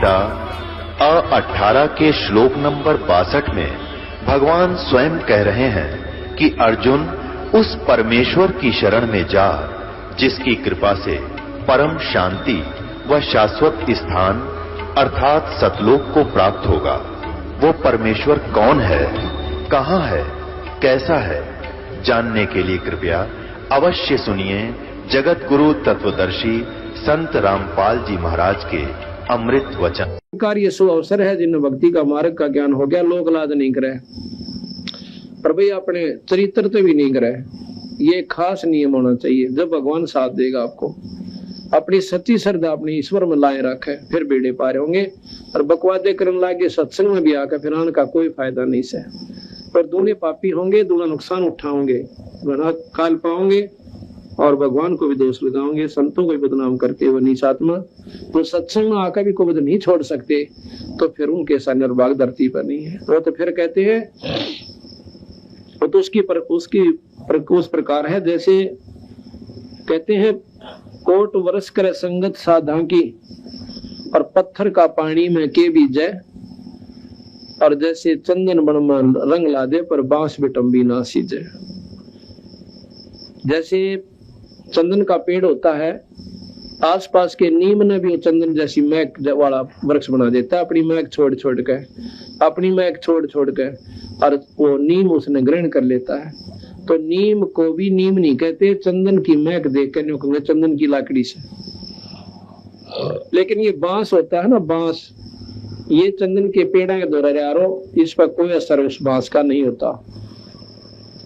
गीता अ18 के श्लोक नंबर 62 में भगवान स्वयं कह रहे हैं कि अर्जुन उस परमेश्वर की शरण में जा जिसकी कृपा से परम शांति व शाश्वत स्थान अर्थात सतलोक को प्राप्त होगा। वो परमेश्वर कौन है, कहां है, कैसा है, जानने के लिए कृपया अवश्य सुनिए जगत गुरु तत्वदर्शी संत रामपाल जी महाराज के अमृत वचन। कार्य सो अवसर है जिन भक्ति का मार्ग का ज्ञान हो गया, लोग लाज नहीं करे पर भाई अपने चरित्र तो भी नहीं करे। ये खास नियम होना चाहिए। जब भगवान साथ देगा आपको, अपनी सच्ची श्रद्धा अपनी ईश्वर में लाए रखे, फिर बेड़े पार होंगे। और बकवादे करने लागे सत्संग में भी आकर फिर आने का कोई फायदा नहीं से। पर दूल्हे पापी होंगे, दूल्हा नुकसान उठाओगे, काल पाओगे और भगवान को भी दोष लगाओगे, संतों को भी बदनाम करके वो नीच आत्मा तो सत्संग में आकर भी कोई नहीं छोड़ सकते, तो फिर उनके सा निर्भाग धरती पर नहीं है। वो तो फिर कहते हैं वो तो उस प्रकार है जैसे कहते हैं कोट वर्ष करे संगत साधा की और पत्थर का पानी में के भी जय, और जैसे चंदन बन में रंग ला दे पर बांस बिटम्बी ना सीजे। जैसे चंदन का पेड़ होता है, आसपास के नीम ने भी चंदन जैसी महक वाला वृक्ष बना देता है, अपनी महक छोड़ छोड़ के और वो नीम उसने ग्रहण कर लेता है। तो नीम को भी नीम नहीं कहते, चंदन की महक देख कर कहते चंदन की लाकड़ी से। लेकिन ये बांस होता है ना, बांस, ये चंदन के पेड़ा के द्वारा यारो इस पर कोई असर उस बांस का नहीं होता।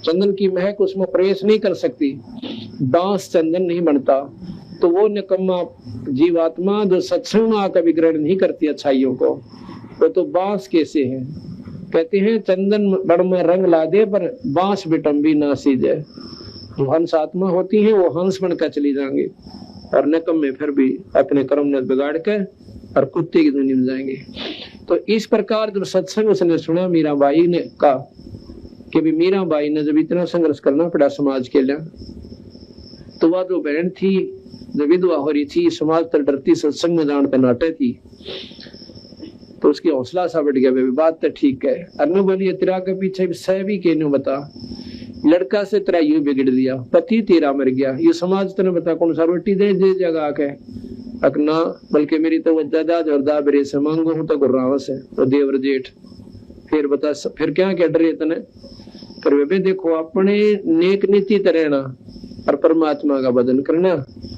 चंदन की महक उसमें प्रवेश नहीं कर सकती, बांस चंदन नहीं बनता। तो वो निकम्मा जीवात्मा जो सत्संग में आकर भी ग्रहण नहीं करती अच्छाइयों को, वो तो बांस कैसे है। कहते हैं चंदन बड़ में रंग ला दे पर बांस बिटम्बी ना सीजे। जो हंस आत्मा होती है वो हंस बनकर चली जाएंगे और निकम्मे फिर भी अपने कर्म ने बिगाड़ के और कुत्ते की दुनिया में जाएंगे। तो इस प्रकार जब सत्संग उसने सुना मीराबाई ने कहा कि भी मीराबाई ने जब इतना संघर्ष करना पड़ा समाज के लिए, तो वह जो बहन थी जो विधवा हो रही थी, समाज तर डरती, सत्संग में जान पे नाटे थी, तो उसकी हौसला सा बढ़ गया। बात तो ठीक है, अनु बोलिए तेरा के पीछे सह भी के नु बता, लड़का से तेरा यूं बिगड़ दिया, पति तेरा मर गया, ये समाज तेने बता कौन सा रोटी दे जगह के अकना, बल्कि मेरी तो दादा जोरदा बरे से मांगो हूं तो गुर्राव से तो देवर जेठ। फिर बता फिर क्या कह डरे तने पर वे देखो अपने नेक नीति तरहना और परमात्मा का भजन करना,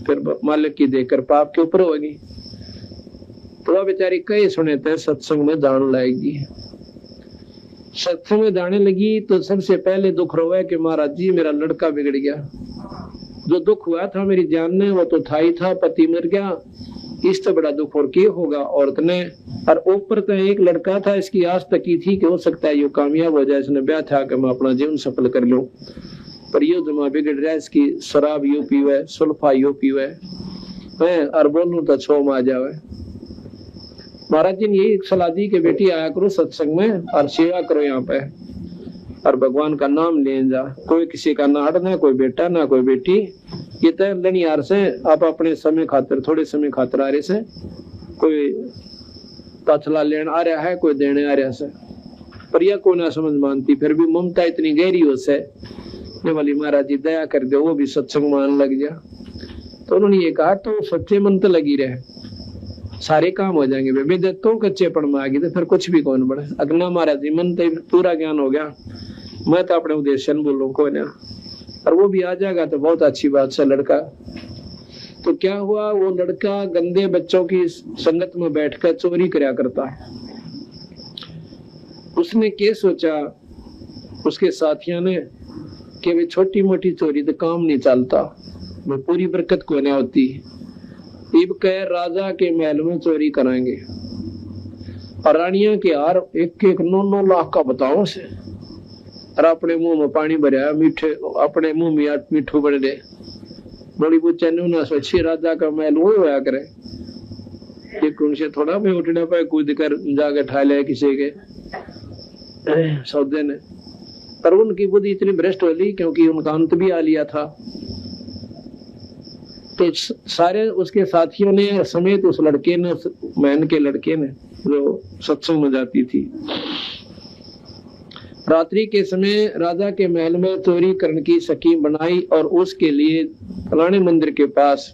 फिर मालिक की देकर पाप के ऊपर होगी। तो वह बेचारी कई सुने थे सत्संग में जान लाएगी। सत्संग में जाने लगी तो सबसे पहले दुख रोया कि महाराज जी मेरा लड़का बिगड़ गया। जो दुख हुआ था मेरी जान ने वो तो था ही था, पति मर गया, इससे बड़ा दुख और क्या होगा औरत ने। और ऊपर तो एक लड़का था, इसकी आस तक की थी कि हो सकता है ये कामयाब हो जाए, इसने ब्याह था कि मैं अपना जीवन सफल कर लूं। पर ये जमा बिगड़ रहा है, इसकी शराब यो पीवे, सुल्फा यो पीवे, और बोलूं तो छोम आ जावे। महाराज जी ने यही सलाह दी कि बेटी आया करो सत्संग में और सेवा करो यहाँ पे और भगवान का नाम ले जा। कोई किसी का ना हट, ना कोई बेटा ना कोई बेटी, ये तय लनियार से आप अपने समय खातिर थोड़े समय खातिर आ रहे से, कोई ताछला लेने आ रहा है, कोई देने आ रहा से, पर यह कोई ना समझ मानती। फिर भी ममता इतनी गहरी हो से वाली महाराज जी दया कर दो, वो भी सत्संग मान लग जा। तो उन्होंने ये कहा तो सच्चे मन तो लगी रहे, सारे काम हो जाएंगे। बेबे तो कच्चेपन में आ गई तो फिर कुछ भी कौन बढ़े। अगना महाराज जी मन तो पूरा ज्ञान हो गया, मैं तो अपने उद्देश्य बोलूं को ना, और वो भी आ जाएगा तो बहुत अच्छी बात से लड़का। तो क्या हुआ, वो लड़का गंदे बच्चों की संगत में बैठकर चोरी करया करता है। उसने क्या सोचा उसके साथियों ने कि वे छोटी मोटी चोरी तो काम नहीं चलता, वो पूरी बरकत को नहीं होती। इब कह राजा के महल में चोरी कराएंगे और रानिया के हार 1-1 9 लाख का बताओ से, और अपने मुंह में पानी भरा मीठे, अपने मुंह में मीठू बन दे बड़ी बुच्चा ना सोची राजा का महल वो होया करे। से थोड़ा में उठने पाए कूद कर जाके ठा लिया किसी के सौदे ने। पर उनकी बुद्धि इतनी भ्रष्ट हो ली क्योंकि उनका अंत भी आ लिया था। तो सारे उसके साथियों ने समेत उस लड़के ने, मैन के लड़के ने जो सत्संग में जाती थी, रात्रि के समय राजा के महल में चोरी करने की स्कीम बनाई और उसके लिए फलाने मंदिर के पास,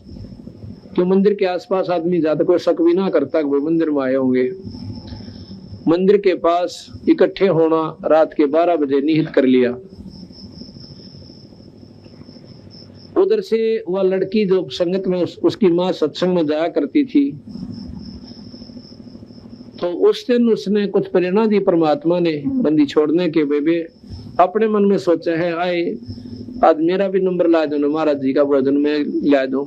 क्यों मंदिर के आसपास आदमी ज्यादा कोई शक भी ना करता कि वो मंदिर में आए होंगे, मंदिर के पास इकट्ठे होना रात के 12 बजे निहित कर लिया। उधर से वह लड़की जो संगत में उसकी माँ सत्संग में जाया करती थी, तो उस दिन उसने कुछ प्रेरणा दी परमात्मा ने बंदी छोड़ने के। बेबे अपने मन में सोचा है, आए आज मेरा भी नंबर ला दो, महाराज जी का भोजन में ला दो,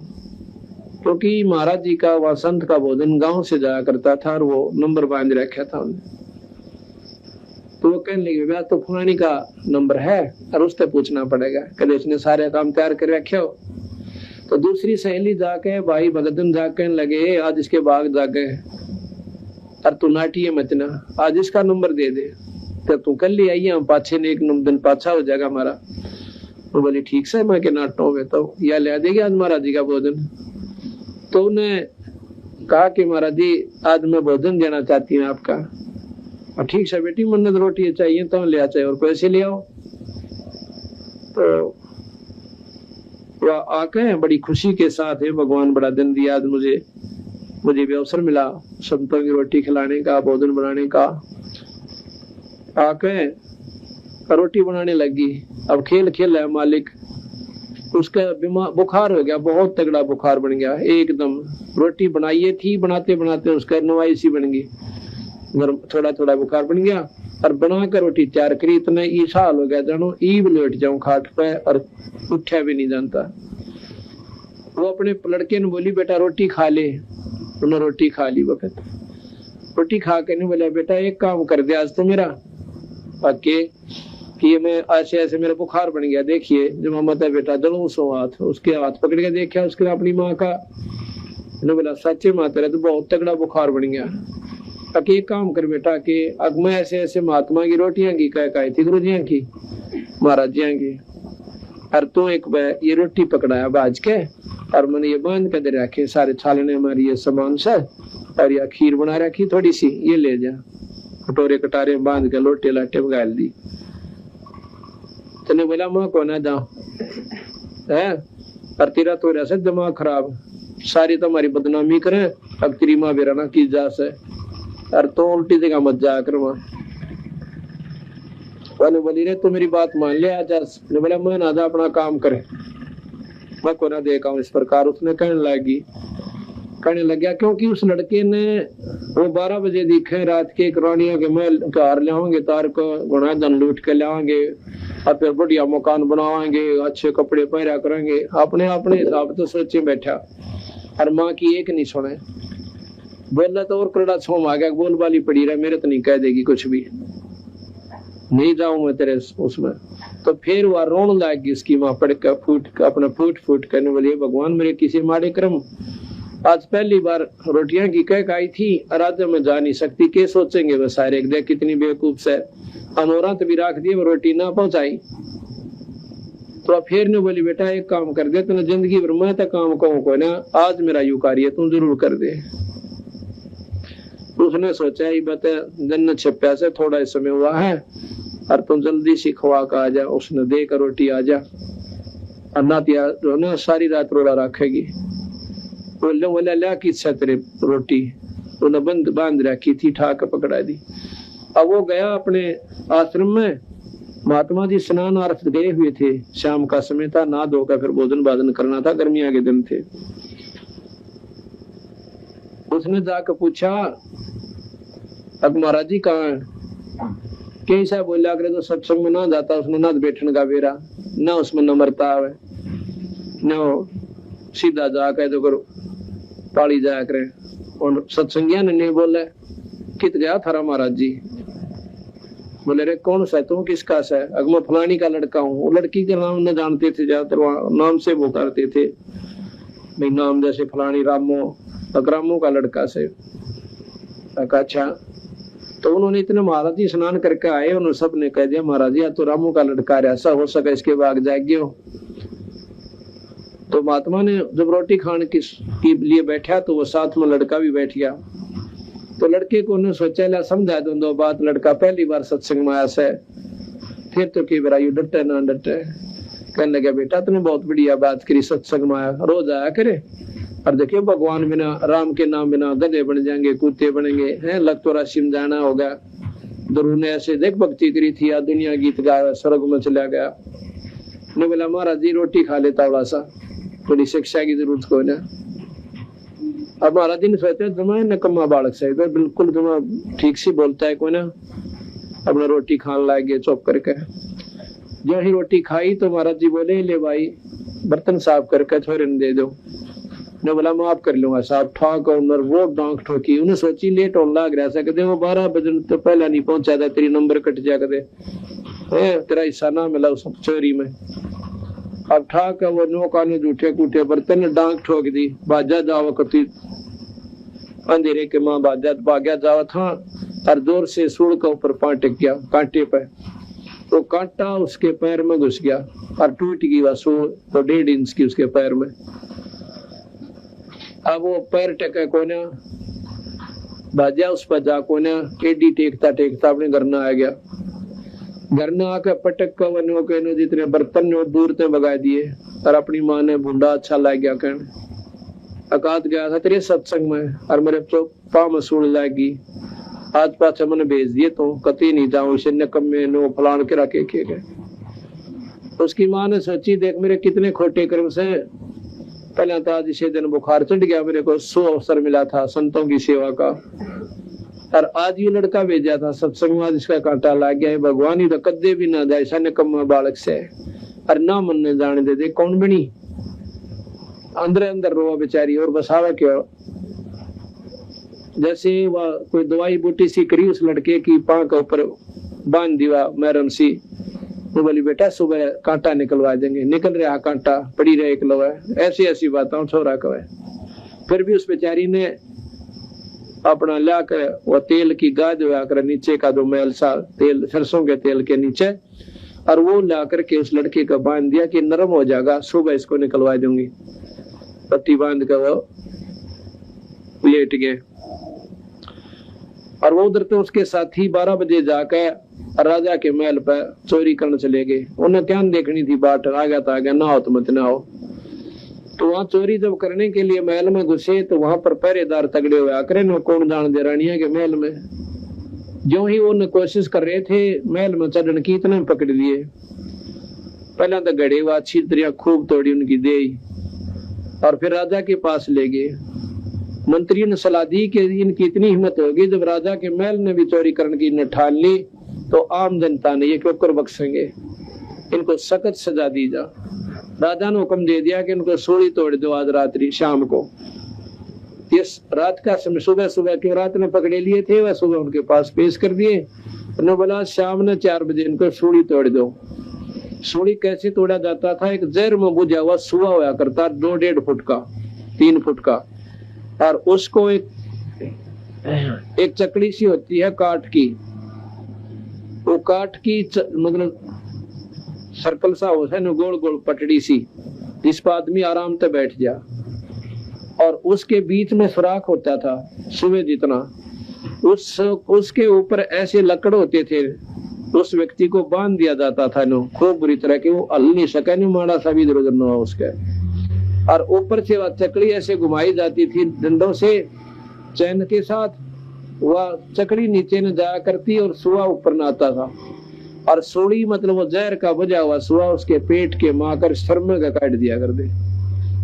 क्योंकि महाराज जी का वह संत का भोजन गांव से जाया करता था और वो नंबर बांध रखा था उन्हें। तो वो कहने लगे, भैया तो फलानी का नंबर है और उससे पूछना पड़ेगा, कभी उसने सारे काम तैयार कर रखे हो। तो दूसरी सहेली जाके भाई भगतन जाके लगे, आज इसके बाग जाके और तू नाटिए मत ना, आज इसका नंबर दे दे, तो तू कल ले आइए, हम पाछे ने एक दिन पाछा हो जाएगा हमारा। वो बोली ठीक से, मैं के नाटों में तो या ले देगी आज महाराज जी का भोजन। तो उन्हें कहा कि महाराज जी आज मैं भोजन देना चाहती हूँ आपका। और ठीक से बेटी, मन्नत रोटी चाहिए तो ले आ, चाहिए और पैसे ले आओ। तो वह आके बड़ी खुशी के साथ है, भगवान बड़ा दिन दिया आज मुझे भी अवसर मिला संतों की रोटी खिलाने का, भोजन बनाने का। आके रोटी बनाने लगी। अब खेल खेल है मालिक, उसका बीमार बुखार हो गया, बहुत तगड़ा बुखार बन गया एकदम। रोटी बनाई थी, बनाते बनाते उसका नवाई सी बन गई, थोड़ा थोड़ा बुखार बन गया। और बनाकर रोटी तैयार करी, इतना ईसा हाल हो गया जानो ईब लेट जाऊं खाट पे और उठा भी नहीं जानता। वो अपने लड़के ने बोली, बेटा रोटी खा ले। उन्होंने रोटी खा ली। वक्त रोटी खा के नहीं बोला, बेटा एक काम कर दे आज तो मेरा पक्के कि मैं ऐसे ऐसे मेरा बुखार बन गया, देखिए। जब मत है बेटा जलूं सो हाथ, उसके हाथ पकड़ के देखा उसके अपनी माँ का। बोला सच्चे माँ तेरा तो बहुत तगड़ा बुखार बन गया। ताकि एक काम कर बेटा कि अब मैं ऐसे ऐसे महात्मा की रोटियां की कह थी, गुरु जी की, महाराज जी की, और तू एक ये रोटी पकड़ाया बाज के और मैंने ये बांध कर दे रखे सारे छालने हमारी ये सामान से, और यह खीर बना रखी थोड़ी सी, ये ले जा। कटोरे कटारे बांध के लोटे लाटे गाल दी। तने बोला माँ को ना जाओ है, और तेरा तो ऐसे दिमाग खराब, सारी तुम्हारी बदनामी करे, अब तेरी माँ बेरा ना की जा से, और तो उल्टी जगह मत जाया कर। वहाँ बोली रे तू मेरी बात मान ले आज। बोला मैं ना अपना काम करे, मैं को ना देखा हूँ इस प्रकार। उसने कहने लग गया, क्योंकि उस लड़के ने वो 12 बजे दिखे रात के रानियों के महल कार लाओगे, तार को गुना धन लूट के लाओगे, और फिर बढ़िया मकान बनावाएंगे, अच्छे कपड़े पहरा करेंगे, अपने अपने हिसाब तो सोचे बैठा। और माँ की एक नहीं सुने, बोला तो और करड़ा छोम आ गया, बोल वाली पड़ी रहा, मेरे तो नहीं कह देगी कुछ भी, नहीं जाऊं मैं तेरे उसमें। तो फिर वह रोन लागी उसकी माँ, पड़ कर अपना फूट करने वाली, भगवान मेरे किसी माड़े क्रम, आज पहली बार रोटियां की कह आई थी, आराध्य में जा नहीं सकती, के सोचेंगे वो सारे, देख कितनी बेवकूफ से अनोरात भी रख दिए, रोटी ना पहुंचाई। तो फिर ने बोली, बेटा एक काम कर दे, तूने जिंदगी भर मैं तो काम कहूँ को ना, आज मेरा यू कार्य तुम जरूर कर दे। उसने सोचा ये बता दिन छप्या से थोड़ा समय हुआ है, और तुम जल्दी सी खवा का आ जा। उसने देकर रोटी आ जा, अन्ना जो ना सारी रात रोड़ा रखेगी। बोले लिया की तेरे रोटी, उन्हें बंद बांध रखी थी, ठाक पकड़ा दी। अब वो गया अपने आश्रम में, महात्मा जी स्नान आरत गए हुए थे, शाम का समय था, ना धोकर फिर भोजन बाजन करना था, गर्मियां के दिन थे। उसने जाकर पूछा, अब महाराज जी कहाँ है? कैसा बोला करे तो सत्संग में ना जाता, उसने ना बैठने का बेरा, ना उसमें नम्रता है, न सीधा जाकर तो करो ताली जाया करे। और सत्संगिया ने नहीं बोला, कित गया थारा महाराज जी? बोले रे कौन सा तू, किसका सा? अगर मैं फलानी का लड़का हूँ। वो लड़की के नाम न जानते थे, ज्यादातर नाम से वो करते थे, भाई नाम जैसे फलानी रामो, रामो का लड़का से। अच्छा, तो उन्होंने इतने महाराज जी स्नान करके आए, उन्होंने सब ने कह दिया महाराज जी तो रामू का लड़का, ऐसा हो सका इसके बाग जागियो। तो महात्मा ने जब रोटी खाने के लिए बैठा तो वो साथ में लड़का भी बैठ गया। तो लड़के को उन्होंने सोचा ला समझा दो दो बात, लड़का पहली बार सत्संग में आया से, फिर तो कई बार डटे ना डटे। कहने लगा बेटा तुमने बहुत बढ़िया बात करी, सत्संग में आया, रोज आया करे। और देखियो भगवान बिना, राम के नाम बिना गधे बन जाएंगे, कुत्ते बनेंगे, हैं लग तो राशि में जाना होगा। ध्रुव ने ऐसे देख भक्ति करी थी, या दुनिया गीत गाया, स्वर्ग में चला गया। ने बोला महाराज जी रोटी खा लेता थोड़ा सा, थोड़ी शिक्षा की जरूरत को ना। अब महाराज जी ने सोचा तुम्हें नकम्मा बालक से, बिल्कुल तुम्हें ठीक से बोलता है कोई ना। अपना रोटी खाने लग गए चुप करके। जो ही रोटी खाई तो महाराज जी बोले ले भाई बर्तन साफ करके छोरे ने दे दो। ने बोला माफ कर लूंगा साहब। ठाक और वो डांक ठोकी, उन्हें सोची लेट होने लग रहा सकते वो 12 बजे तो पहला नहीं पहुंचा था, तेरी नंबर कट जा कदे, तेरा हिस्सा ना मिला उस चोरी में। अब ठाक है वो नो काने जूठे कूठे बर्तन डांक ठोक दी। बाजा जावा करती अंधेरे के माँ बाजा भाग्या जावा था और जोर से सूड़ के ऊपर पांव टिक गया कांटे पे। तो कांटा उसके पैर में घुस गया और टूट गई वह सूड़ तो 1.5 इंच की उसके पैर में। अब वो पैर टेके को ना बाजा उस पर जा को ना एडी टेकता टेकता अपने घर न आ गया। घर न आकर पटक का वनो कहने जितने बर्तन ने दूर से भगा दिए और अपनी माँ ने भूडा अच्छा लग गया कहने। अकात गया था तेरे सत्संग में और मेरे तो पाँव में सूड़ लागी, आज पाछा मैंने भेज दिए तो कती नहीं जाऊं इसे नकम्मे नो फलान के रखे के गए। उसकी माँ ने सोची देख मेरे कितने खोटे कर्म से, पहले तो आज इसे दिन बुखार चढ़ गया, मेरे को 100 अवसर मिला था संतों की सेवा का और आज ये लड़का भेजा था सत्संग में, इसका कांटा लग गया है। भगवान ही तो कदे भी ना जाए ऐसा निकम्मा बालक से और ना मन ने जाने दे दे कौन बनी। अंदर अंदर रोआ बेचारी और बसावा क्यों। जैसे वह कोई दवाई बूटी सी करी उस लड़के की पांव के ऊपर बांध दिया मैरम सी। वो बोली बेटा सुबह कांटा निकलवा देंगे, निकल रहा कांटा पड़ी रहे एकलवा। ऐसी ऐसी बातों छोरा कहे। फिर भी उस बेचारी ने अपना ला कर वो तेल की गाज कर नीचे का 2 मैल सा तेल सरसों के तेल के नीचे और वो ला करके उस लड़के का बांध दिया कि नरम हो जाएगा, सुबह इसको निकलवा दूंगी। पट्टी बांध कर वो लेट गए और वो उधर तो उसके साथी 12 बजे जाकर राजा के महल पर चोरी करने चले गए। उन्हें क्या देखनी थी बाट, आ गया था ना हो तो मत ना हो। तो वहां चोरी जब करने के लिए महल में घुसे तो वहां पर पहरेदार तगड़े हुए आकर न कौन जान दे रानिया के महल में। जो ही वो कोशिश कर रहे थे महल में चढ़ने की इतने पकड़ लिए। पहले तो गड़े हुआ अच्छी तरह खूब तोड़ी उनकी दे और फिर राजा के पास ले गए। मंत्रियों ने सलाह दी कि इनकी इतनी हिम्मत होगी जब राजा के महल ने भी चोरी करने की न ठान ली तो आम जनता ने ये क्यों कर बख्शेंगे, इनको सख्त सजा दी जा। राजा ने हुक्म दे दिया कि इनको सूली तोड़ दो आज रात्रि शाम को। इस रात का समय सुबह सुबह क्यों रात ने पकड़े लिए थे वह सुबह उनके पास पेश कर दिए। उन्होंने बोला शाम ने 4 बजे इनको सूली तोड़ दो। सूली कैसे तोड़ा जाता था, एक जहर में बुझा हुआ सुआ हुआ करता 2-1.5 फुट का 3 फुट का और उसको एक चकड़ी सी होती है काठ की, वो काठ की मतलब सर्कल सा होता है न गोल गोल पटड़ी सी, जिस पर आदमी आराम से बैठ जा और उसके बीच में सुराख होता था सुबह जितना। उसके ऊपर ऐसे लकड़ होते थे, उस व्यक्ति को बांध दिया जाता था नो खूब बुरी तरह के, वो हल नहीं सका नहीं माड़ा सा भी इधर उधर न हुआ उसके। और ऊपर से वह चकड़ी ऐसे घुमाई जाती थी डंडों से चैन के साथ, वह चकड़ी नीचे न जाया करती और सुआ ऊपर न आता था। और सोड़ी मतलब वो जहर का बजा हुआ सुआ उसके पेट के माकर शर्म का काट दिया कर दे।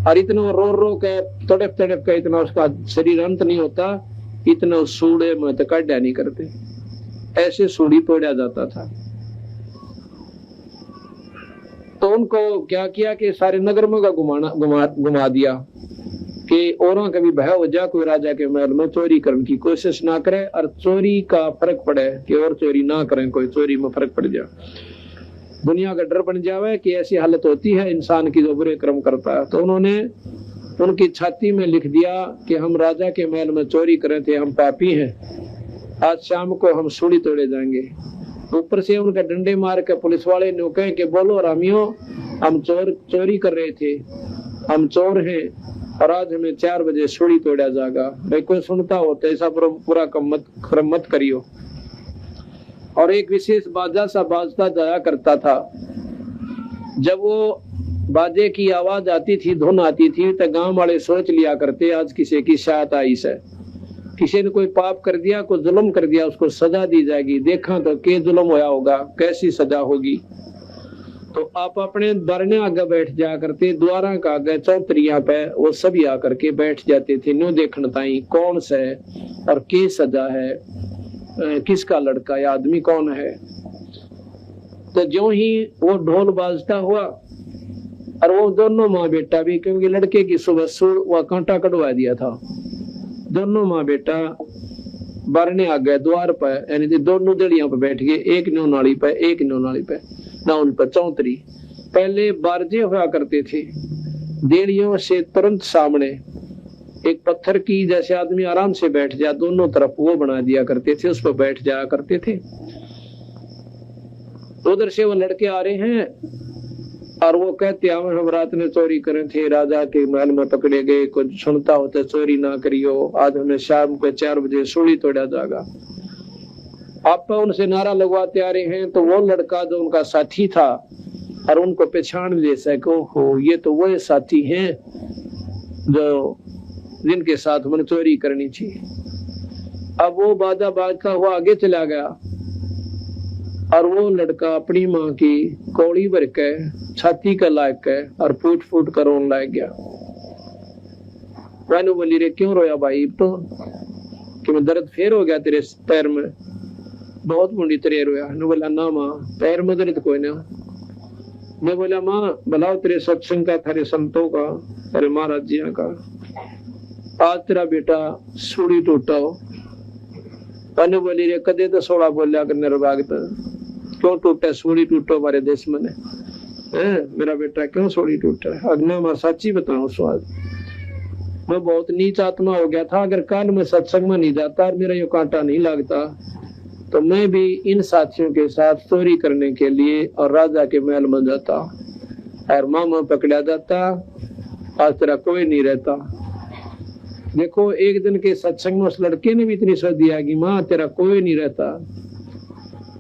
और इतना रो रो के तड़प तड़प के इतना उसका शरीर अंत नहीं होता, इतना सूड़े में तो काटा नहीं करते, ऐसे सूड़ी तोड़ा जाता था। तो उनको क्या किया कि सारे नगर में घुमा दिया कि औरों का भी भय हो जा, कोई राजा के महल में चोरी करने की कोशिश ना करे और चोरी का फर्क पड़े कि और चोरी ना करें, कोई चोरी में फर्क पड़ जाए, दुनिया का डर बन जावे कि ऐसी हालत होती है इंसान की जो बुरे कर्म करता है। तो उन्होंने उनकी छाती में लिख दिया कि हम राजा के महल में चोरी करें थे, हम पापी हैं, आज शाम को हम सूली तोड़े जाएंगे। ऊपर से उनका डंडे मार के पुलिस वाले ने कहे कि बोलो रामियों हम चोरी कर रहे थे हम चोर हैं और आज हमें 4 बजे सूली तोड़ा जाएगा। भाई कोई सुनता हो तो ऐसा पूरा क्रम मत करियो। और एक विशेष बाजा सा बाजता जाया करता था। जब वो बाजे की आवाज आती थी, धुन आती थी, तो गांव वाले सोच लिया करते आज किसी की शायद आई से, किसी ने कोई पाप कर दिया, कोई जुल्म कर दिया, उसको सजा दी जाएगी। देखा तो के जुल्म होया होगा, कैसी सजा होगी। तो आप अपने बरने आगे बैठ जा करते, द्वारा का आगे चौतरिया पे वो सभी आकर के बैठ जाते थे। न्यू देखने ताई कौन से और के सजा है, किसका लड़का या आदमी कौन है। तो जो ही वो ढोल बाजता हुआ और वो दोनों माँ बेटा भी, क्योंकि लड़के की सुबह वह कांटा कटवा दिया था, दोनों माँ बेटा बरने आ गए द्वार पर, यानी दोनों दड़ियों पर बैठ गए, एक न्यू नाली पे एक न्यू नाली पे, ना उन पर चौतरी। पहले बारजे हुआ करते थे, देड़ियों से तुरंत सामने एक पत्थर की जैसे आदमी आराम से बैठ जाए, दोनों तरफ वो बना दिया करते थे, उस पर बैठ जाया करते थे। उधर से वो लड़के आ रहे हैं और वो कहते हम रात में चोरी करे थे, राजा के महल में पकड़े गए, कुछ सुनता हो तो चोरी ना करियो, आज हमें शाम को 4 बजे सूली तोड़ा जाएगा। आप उनसे नारा लगवाते आ रहे हैं। तो वो लड़का जो उनका साथी था और उनको पहचान ले सको, हो ये तो वो साथी हैं जो जिनके साथ मैंने चोरी करनी थी। अब वो बाजा बाजता हुआ आगे चला गया और वो लड़का अपनी माँ की कौड़ी भर के छाती का लायक है और फूट फूट कर रोने लग गया। मैंने बोली रे क्यों रोया भाई? तो कि मैं दर्द फेर हो गया तेरे पैर में, बहुत मुंडी तेरे रोया। ने बोला ना माँ पैर में दर्द कोई ना। मैं बोला माँ भलाओ तेरे सत्संग का, तेरे संतों का, तेरे महाराज जी का, आज तेरा बेटा सूली टूटा हो। मैंने बोली रे कदे तो 16 बोलिया करने रबाग क्यों टूटा? सूली टूटो हमारे देश में मेरा बेटा क्यों सूली टूटा है? अग्नि मैं सच्ची बताऊं स्वाद मैं बहुत नीच आत्मा हो गया था। अगर काल में सत्संग में नहीं जाता और मेरा ये कांटा नहीं लगता तो मैं भी इन साथियों के साथ चोरी करने के लिए और राजा के महल में जाता और मामा पकड़ा जाता। आज तेरा कोई नहीं रहता। देखो एक दिन के सत्संग में उस लड़के ने भी इतनी सोच दिया कि माँ तेरा कोई नहीं रहता।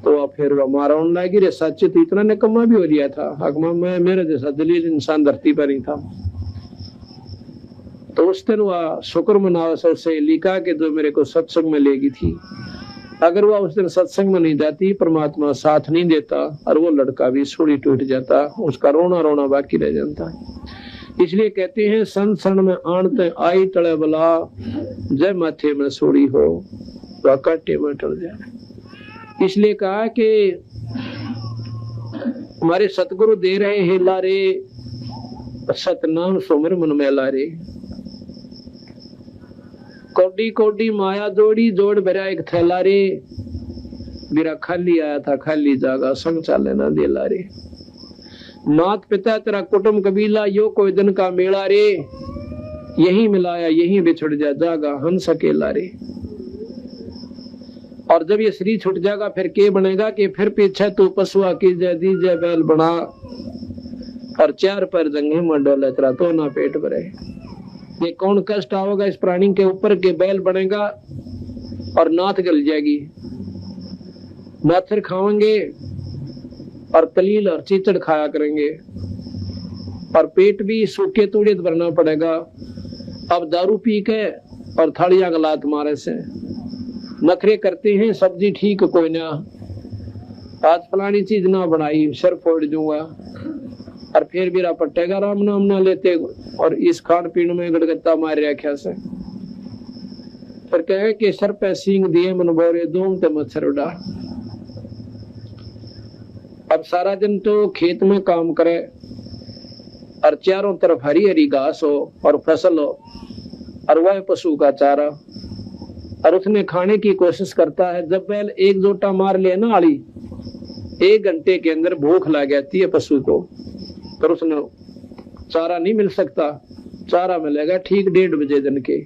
तो फिर हमारा लगी रे सच तो इतना निकम्मा भी हो गया था। अगमा मैं मेरे जैसा दलील इंसान धरती पर ही था। तो उस दिन वह शुक्र मनावा से लिखा कि जो मेरे को सत्संग में लेगी थी, अगर वह उस दिन सत्संग में नहीं जाती, परमात्मा साथ नहीं देता और वो लड़का भी सूली टूट जाता, उसका रोना रोना बाकी रह जाता। इसलिए कहते हैं सन सन में आणते आई टले बला, जय माथे में सूली हो वह काटे में टल जाए। इसलिए कहा कि हमारे सतगुरु दे रहे हैं लारे, सतनाम सुमिर मन में लारे। कोडी कोडी माया जोड़ी जोड़ भरा एक थैला रे, मेरा खाली आया था खाली जागा संग चाले ना दे लारे। मात पिता तेरा कुटुंब कबीला यो कोई दिन का मेला रे, यही मिलाया यही बिछड़ जा जागा हम सकेला रे। और जब ये शरीर छूट जाएगा फिर के बनेगा कि फिर पीछे तू पशुआ की जय दी जय बैल बना और 4 पर जंगे में डोले तेरा तो ना पेट भरे। ये कौन कष्ट आओगा इस प्राणी के ऊपर के बैल बनेगा और नाथ गल जाएगी, नाथर खाएंगे और तलील और चीचड़ खाया करेंगे और पेट भी सूखे तूड़े भरना पड़ेगा। अब दारू पी के और थालियां गलात मारे से नखरे करते हैं, सब्जी ठीक कोई ना, आज फलानी चीज ना बनाई सर फोड़ दूंगा और फिर मेरा पट्टेगा राम नाम ना लेते और इस खान पीन में गड़गत्ता मार रखा से फिर कहे कि सर पे सींग दिए मन बोरे दूम ते मच्छर उड़ा। अब सारा दिन तो खेत में काम करे और चारों तरफ हरी हरी घास हो और फसल हो और वह पशु का चारा और उसने खाने की कोशिश करता है। जब बैल एक जोटा मार ले ना आली, 1 घंटे के अंदर भूख लग जाती है पशु को, पर उसने चारा नहीं मिल सकता। चारा मिलेगा ठीक 1:30 बजे दिन के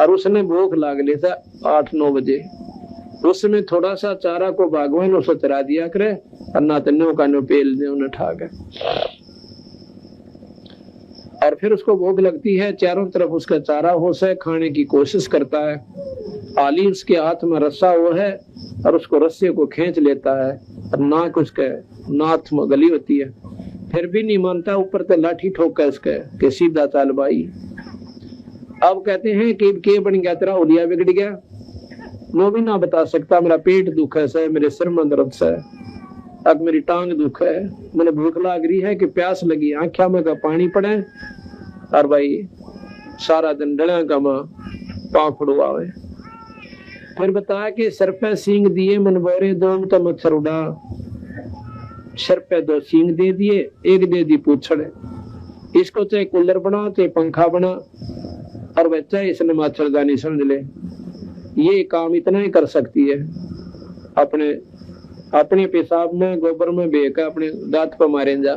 और उसने भूख लाग ली था 8-9 बजे। उसमें थोड़ा सा चारा को बागवान उसे चरा दिया करे और ना तन्नों का नो पेल दे उन्हें ठा गए। और फिर उसको भूख लगती है, चारों तरफ उसका चारा होश है, खाने की कोशिश करता है, आली उसके हाथ में रस्सा वो है और उसको रस्से को खींच लेता है और नाक उसके नाथ में गली होती है, फिर भी नहीं मानता, ऊपर से लाठी ठोक है उसके कि सीधा चाल भाई। अब कहते हैं कि के बन गया तेरा, उलिया बिगड़ गया, मैं भी ना बता सकता, मेरा पेट दुख है, मेरे सिर में दर्द है, अब मेरी टांग दुख है, मैंने भूख लग रही है कि प्यास लगी, आंखा में का पानी पड़े और भाई सारा दिन डलिया का मां पाँव फुड़वावे। फिर बताया कि सर पे सींग दिए मन बोरे दो तो मच्छर उड़ा, सर पे 2 सींग दे दिए, एक दे दी पूछड़, इसको चाहे कूलर बना चाहे पंखा बना और बच्चा इसने मच्छरदानी समझ ले, ये काम इतना ही कर सकती है। अपने पेशाब में गोबर में बेका अपने दांत पर मारे जा,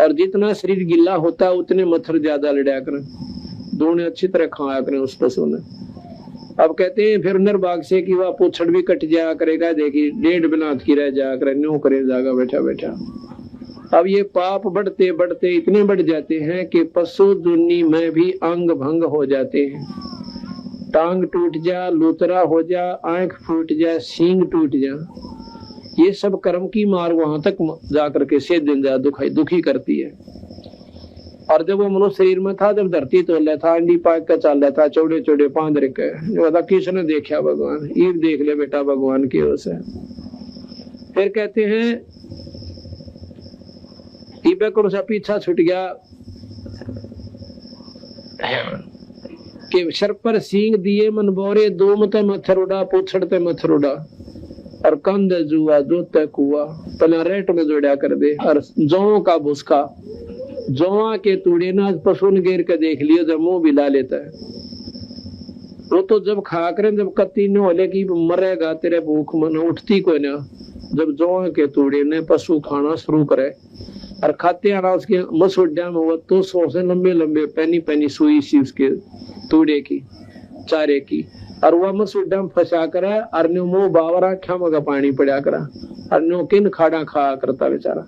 और जितना शरीर गिल्ला होता है उतने मच्छर ज्यादा लड़ा करें, दोनों अच्छी तरह खाया करें उस पशु ने। अब कहते हैं फिर निर्भाग से कि वह पूछड़ भी कट जाया करेगा, देखिए 1.5 बिनात की रह जाया करे, न्यू करे जाएगा बैठा बैठा। अब ये पाप बढ़ते बढ़ते इतने बढ़ जाते हैं कि पशु दुनी में भी अंग भंग हो जाते हैं, टांग टूट जा, लूतरा हो जा, आंख फूट जा, सींग टूट जा, ये सब कर्म की मार वहां तक जाकर के से दिन जा दुखी करती है। और जब वो मनुष्य शरीर में था, जब धरती तोल था, अंडी पाक का चल रहा था, चौड़े चौड़े पांच रखे, जो किसने देखा भगवान, ईव देख ले बेटा भगवान की ओर से। फिर कहते हैं ईबे को पीछा छूट गया कि सर पर सींग दिए मन बोरे, दोम ते मच्छर उड़ा, पूछड़ ते मच्छर उड़ा, और कंध जुआ जो तक हुआ पहले रेट में जोड़ा कर दे, और जौ का भुसका, जौआ के तूड़े ना पशु ने घेर के देख लियो, जब मुंह बिला लेता है वो तो जब खा करें, जब कत्ती न होले की मरेगा तेरे भूख मन उठती कोई ना, जब जौआ के तूड़े ने पशु खाना शुरू करे और खाते आना उसके मसूड्या में, वो तो 100 से लंबे लंबे पैनी पैनी सुई सी उसके तूड़े की चारे की, और वह मसूड्या में फंसा कर और न्यू मुंह बावरा ख्याम का पानी पड़ा करा, और न्यू किन खाड़ा खा करता बेचारा।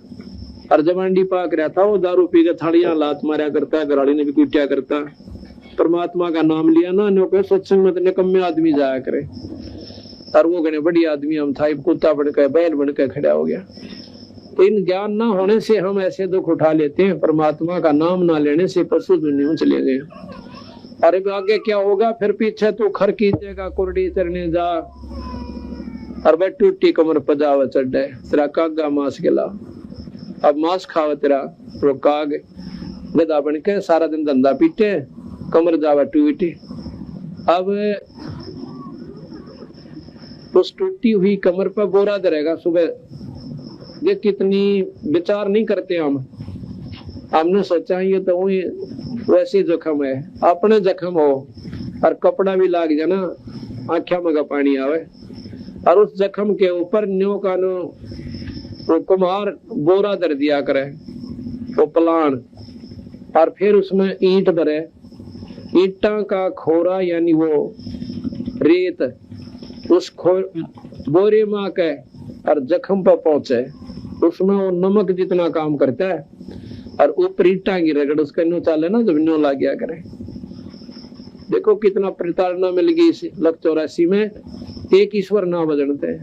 और जब अंडी पाक रहा था वो दारू पी के थालियां लात मारा करता, घराड़ी ने भी कुटिया करता, परमात्मा का नाम लिया ना, न्यू के सत्संग में निकम्मे आदमी जाया करे, और वो कहने बड़ी आदमी हम था, कुत्ता बनकर बैल बनकर खड़ा हो गया। तो इन ज्ञान ना होने से हम ऐसे दुख उठा लेते हैं, परमात्मा का नाम ना लेने से पशु दुनिया में चले गए। अरे आगे क्या होगा, फिर पीछे तू खर कीजेगा, कुरडी चरने जा, और वह टूटी कमर पजावा चढ़े, तेरा कागा मांस गिला, अब मांस खावा तेरा, वो काग गधा बन के सारा दिन धंधा पीटे, कमर जावा टूटी। अब उस टूटी हुई कमर पर बोरा धरेगा सुबह, ये कितनी विचार नहीं करते हमने सोचा ये तो वैसे जख्म है, अपने जख्म हो और कपड़ा भी लाग जाना, आंखों में का पानी आवे, और उस जख्म के ऊपर न्यो का नो वो कुम्हार बोरा धर दिया करे, वो पलान, और फिर उसमें ईंट भरे, ईंटा का खोरा यानी वो रेत उस बोरे में के और जख्म पर पहुंचे, उसमें वो नमक जितना काम करता है, और ऊपर ईंटा की रगड़ उसका न्यू चाले ना, जब न्यू लाग गया करे। देखो कितना प्रताड़ना मिल गई इस लख 84 में, एक ईश्वर ना बजनते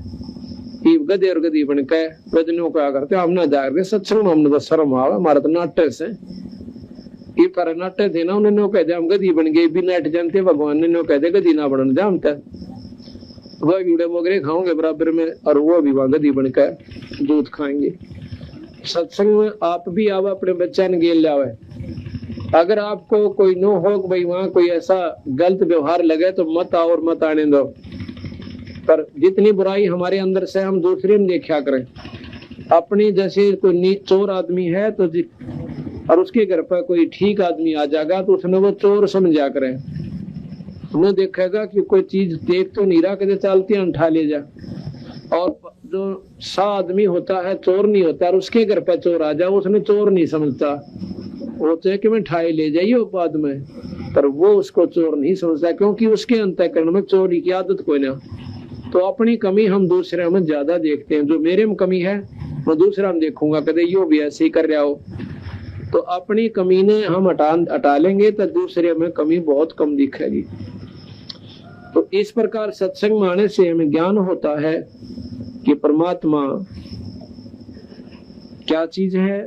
गधे और गधी बन के वजनों क्या करते, हम ना जा रहे सत्संग, हमने तो शर्म आवा, हमारा तो नाट्य से ये पर नाट्य थे ना, उन्होंने कह दिया हम गधी बन गए, भी नाट जानते, भगवान ने कह दिया गधी ना बनने जा, हम वह कीड़े मोगरे खाओगे बराबर में, और वो भी वहां गधी बनकर दूध खाएंगे। सत्संग में आप भी आओ, अपने बच्चा ने गेल लावे, अगर आपको कोई नो हो भाई वहां कोई ऐसा गलत व्यवहार लगे तो मत आओ और मत आने दो, पर जितनी बुराई हमारे अंदर से हम दूसरे में देखा करें। अपनी जैसे कोई चोर आदमी है तो और उसके घर पर कोई ठीक आदमी आ जाएगा तो उसने वो चोर समझा करें, उन्हें देखेगा कि कोई चीज देख तो नहीं रहा, कदे चलती उठा ले जा, और जो सा आदमी होता है चोर नहीं होता, और उसके घर पर चोर आ जाए उसने चोर नहीं समझता, वो तो है कि मैं ठाई ले जाइए बाद में, पर वो उसको चोर नहीं समझता, क्योंकि उसके अंतःकरण में चोरी की आदत कोई ना। तो अपनी कमी हम दूसरे में ज्यादा देखते हैं, जो मेरे में कमी है मैं दूसरा में देखूंगा, कदे यो भी ऐसे ही कर रहा हो, तो अपनी कमी ने हम हटा लेंगे तो दूसरे में कमी बहुत कम दिखेगी। तो इस प्रकार सत्संग में आने से हमें ज्ञान होता है कि परमात्मा क्या चीज है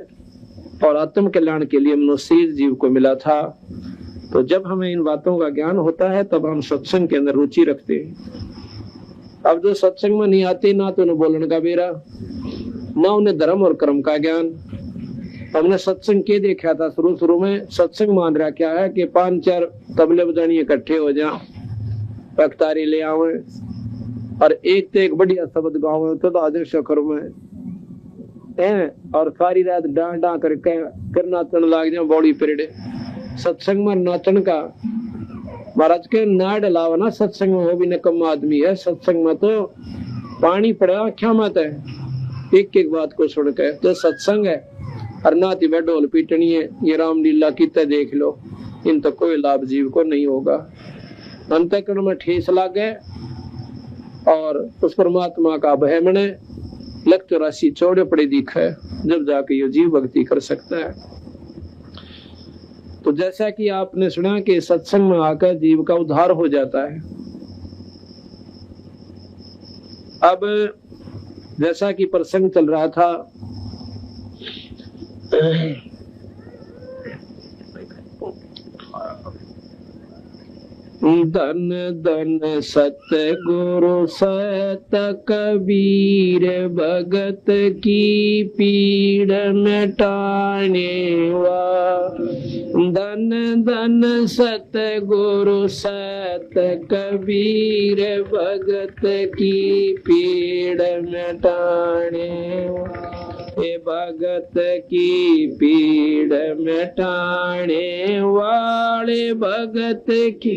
और आत्म कल्याण के लिए मनुष्य जीव को मिला था। तो जब हमें इन बातों का ज्ञान होता है तब हम सत्संग के अंदर रुचि रखते हैं। अब जो सत्संग में नहीं आते, ना तो उन्हें बोलने का बेरा, ना उन्हें धर्म और कर्म का ज्ञान। हमने सत्संग के देखा था शुरू में, सत्संग मान रहा क्या है कि 5-4 तबले बजानी इकट्ठे हो जा, पखतारी ले आवे और एक तो एक बढ़िया शब्द गावे तो हाजिर शकर में और सारी रात डां डां करके फिर नाचन लाग जाए बॉडी पीरियड। सत्संग में नाचन का महाराज के ना डलावा ना सत्संग में, वो भी निकम्म आदमी है। सत्संग में तो पानी पड़ा आख्या मत है, एक एक बात को सुन के। तो सत्संग है और नाती में ढोल पीटनी है, ये रामलीला कितने देख लो, इन तो कोई लाभ जीव को नहीं होगा। अंतःकरण में ठेस लागे और उस परमात्मा का भय मने लग तो राशि चौड़े पड़े दिखे, जब जाके ये जीव भक्ति कर सकता है। तो जैसा कि आपने सुना कि सत्संग में आकर जीव का उद्धार हो जाता है। अब जैसा कि प्रसंग चल रहा था, धन धन सतगुरु सत कबीर भगत की पीड़ मिटाने वा। धन धन सतगुरु सत कबीर भगत की पीड़ मिटाने वा। भगत की पीड़ मिटाने वाले, भगत की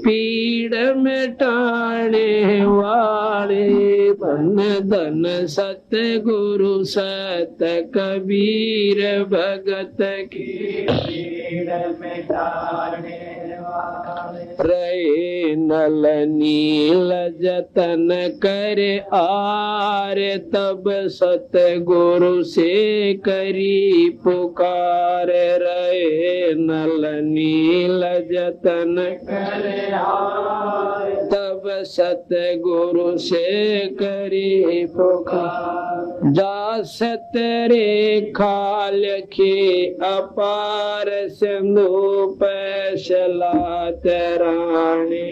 पीड़ मिटाने वाले। धन धन सतगुरु सत कबीर भगत की पीड़ मिटाने वाले। रहे नल नील जतन करे आर, तब सतगुरु से करी पुकार। रहे नल नील जतन करे आर, तब सतगुरु से करी पुकार। जा सतरे खाल खे अपार, सिंधु पैसला तराने।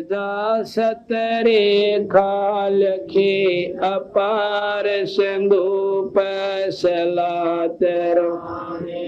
जा सतरे खाल खे अपार, सिंधु पैसला तराने।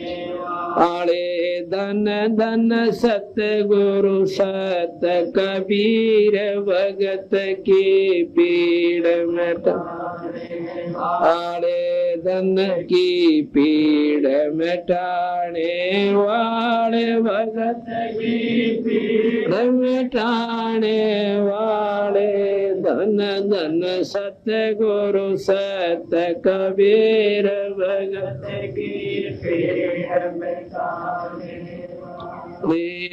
आड़े धन धन सतगुरु सत कबीर भगत की पीड़ मिटाने। आड़े धन की पीड़ मिटाने वाले, भगत की पीड़ मिटाने वाले। धन धन सतगुरु सत कबीर भगत की पीड़ मिटाने।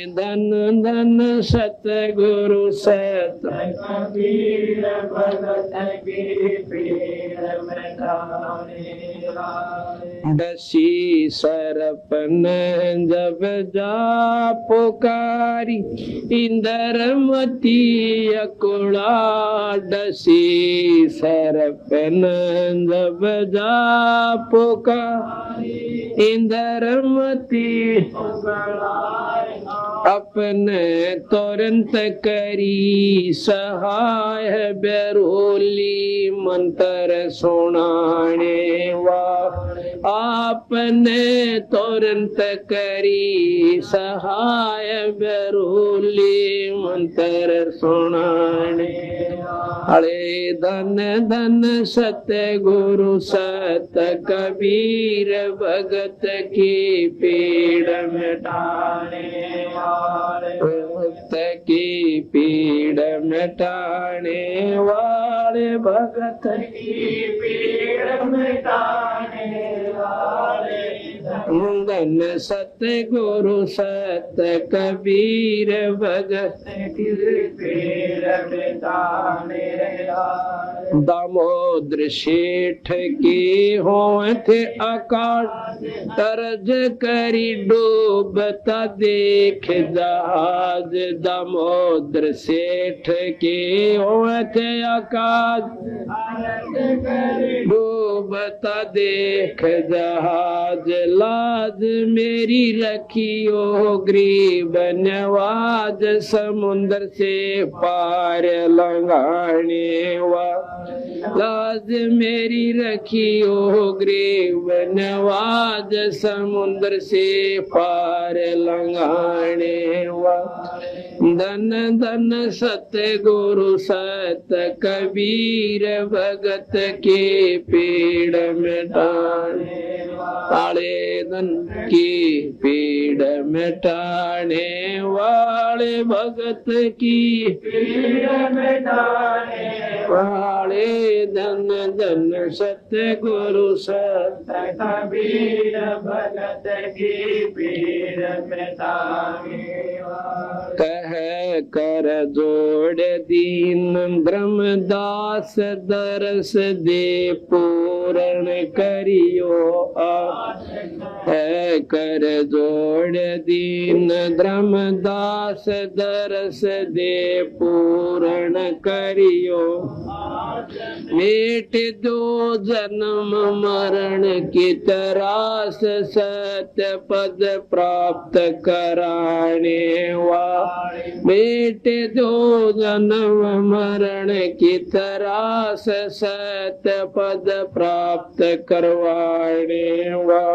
धन धन सतगुरु सत कबीर भगत की पीड़ मिटाने। डसी सरपन जब जा पुकारी, इंद्रमती अकुड़ा। डसी सरपन जब जा पुकारी, इंद्रमती अपने तुरंत करी सहाय। बेरोली मंत्र सुनाने वा, आपने तुरंत करी सहाय। बेरोली मंत्र सुनाने। अरे धन धन सतगुरु सत कबीर भगत की पीड़ मिटाने वाले। भक्त की पीड़ मिटाने वाले, भगत की पीड़ मिटाने वाले। धन सत्य गुरु सत्य कबीर भगत दामोदर सेठ की होत अकाल तरज करी डूबता देख जहाज दामोदर सेठ की होत अकाल डूबता देख जहाज लाज मेरी रखियो गरीब नवाज समुंदर से पार लंघाने वा लाज मेरी रखियो गरीब नवाज समुंदर से पार लंघाने वा धन धन सत्य गुरु सत्य कबीर भगत के पीड़ मिटाने वाले धन की पीड़ मिटाने वाले भगत की पीड़ मिटाने वाले धन धन सत्य गुरु सत्य कबीर भगत की पीड़ मिटाने कह कर जोड़ दीन ब्रह्मदास दरस दे पूर्ण करियो है कर जोड़ दीन ब्रह्मदास दरस दे पूर्ण करियो मेट दो जन्म मरण की तरास सत्य पद प्राप्त कराने वा मेट दो जन्म मरण की तरास सत्य पद प्राप्त करवाने वा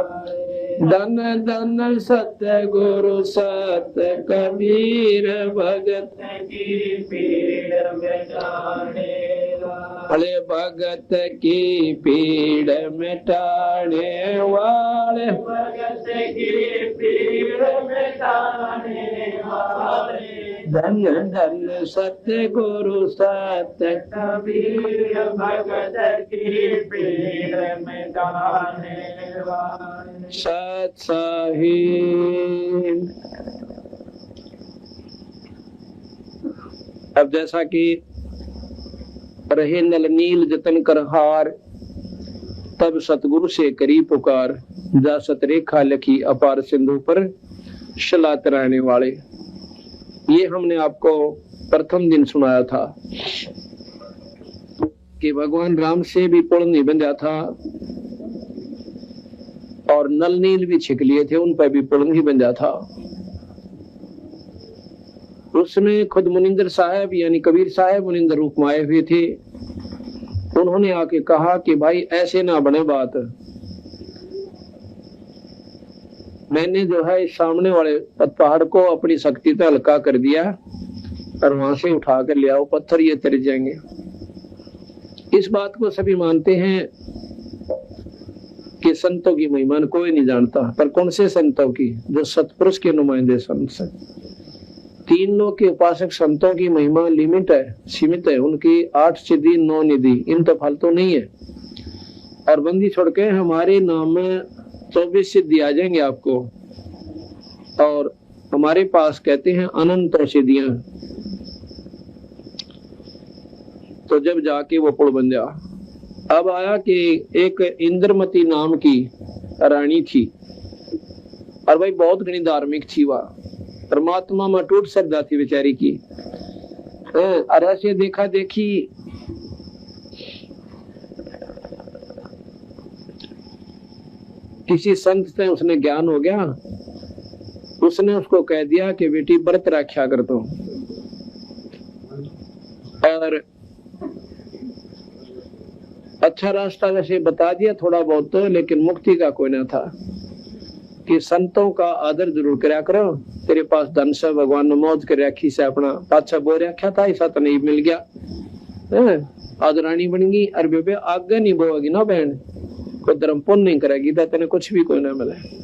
धन धन सत्य गुरु सत्य कबीर भगत की पीड़ मिटाने वाले भगत की पीड़ मिटाने वाले भगत की पीड़ मिटाने वाले धन धन सत्य गुरु सत्य कबीर भगत की पीड़ मिटाने वाले सत साहिब। अब जैसा कि रहे नल नील जतन कर हार तब सतगुरु से करी पुकार जा सतरेखा लखी अपार सिंधु पर शला तराने वाले। ये हमने आपको प्रथम दिन सुनाया था कि भगवान राम से भी पुल नहीं बंधा था और नल नील भी छिक लिए थे, उन पर भी पुल नहीं बंधा था। उसमें खुद मुनिंदर साहब यानी कबीर साहब मुनिंदर रूप में आए हुए थे। उन्होंने आके कहा कि भाई ऐसे ना बने बात, मैंने जो है सामने वाले पहाड़ को अपनी शक्ति पे हल्का कर दिया और वहां से उठा कर ले आओ, पत्थर ये तर जाएंगे। इस बात को सभी मानते हैं कि संतों की महिमा कोई नहीं जानता, पर कौन से संतों की? जो सतपुरुष के नुमाइंदे संत से। तीन लोग के उपासक संतों की महिमा लिमिट है, सीमित है। उनकी 8 सिद्धि 9 निधि, इन तो फालतू नहीं है। और बंदी छोड़ के हमारे नाम में 24 सिद्धि आ जाएंगे आपको। और हमारे पास कहते हैं अनंत सिद्धियां। तो जब जाके वो पुल बन जा, अब आया कि एक इंद्रमती नाम की रानी थी और भाई बहुत घनी धार्मिक थी। वह परमात्मा में टूट श्रद्धा थी बेचारी की। और ऐसे देखा देखी किसी संत से उसने ज्ञान हो गया, उसने उसको कह दिया कि बेटी व्रत रक्षा कर दो। और अच्छा रास्ता वैसे बता दिया थोड़ा बहुत तो, लेकिन मुक्ति का कोई ना था। कि संतों का आदर जरूर कराया करो। तेरे पास धन से भगवान ने मौज कर रखी से अपना पाछा बोल रखा था, ऐसा तो नहीं मिल गया। आदरानी बन गई और बेबे आगे नहीं बोएगी ना बहन, कोई धर्म पुण्य नहीं करेगी तो तेने कुछ भी कोई ना मिले।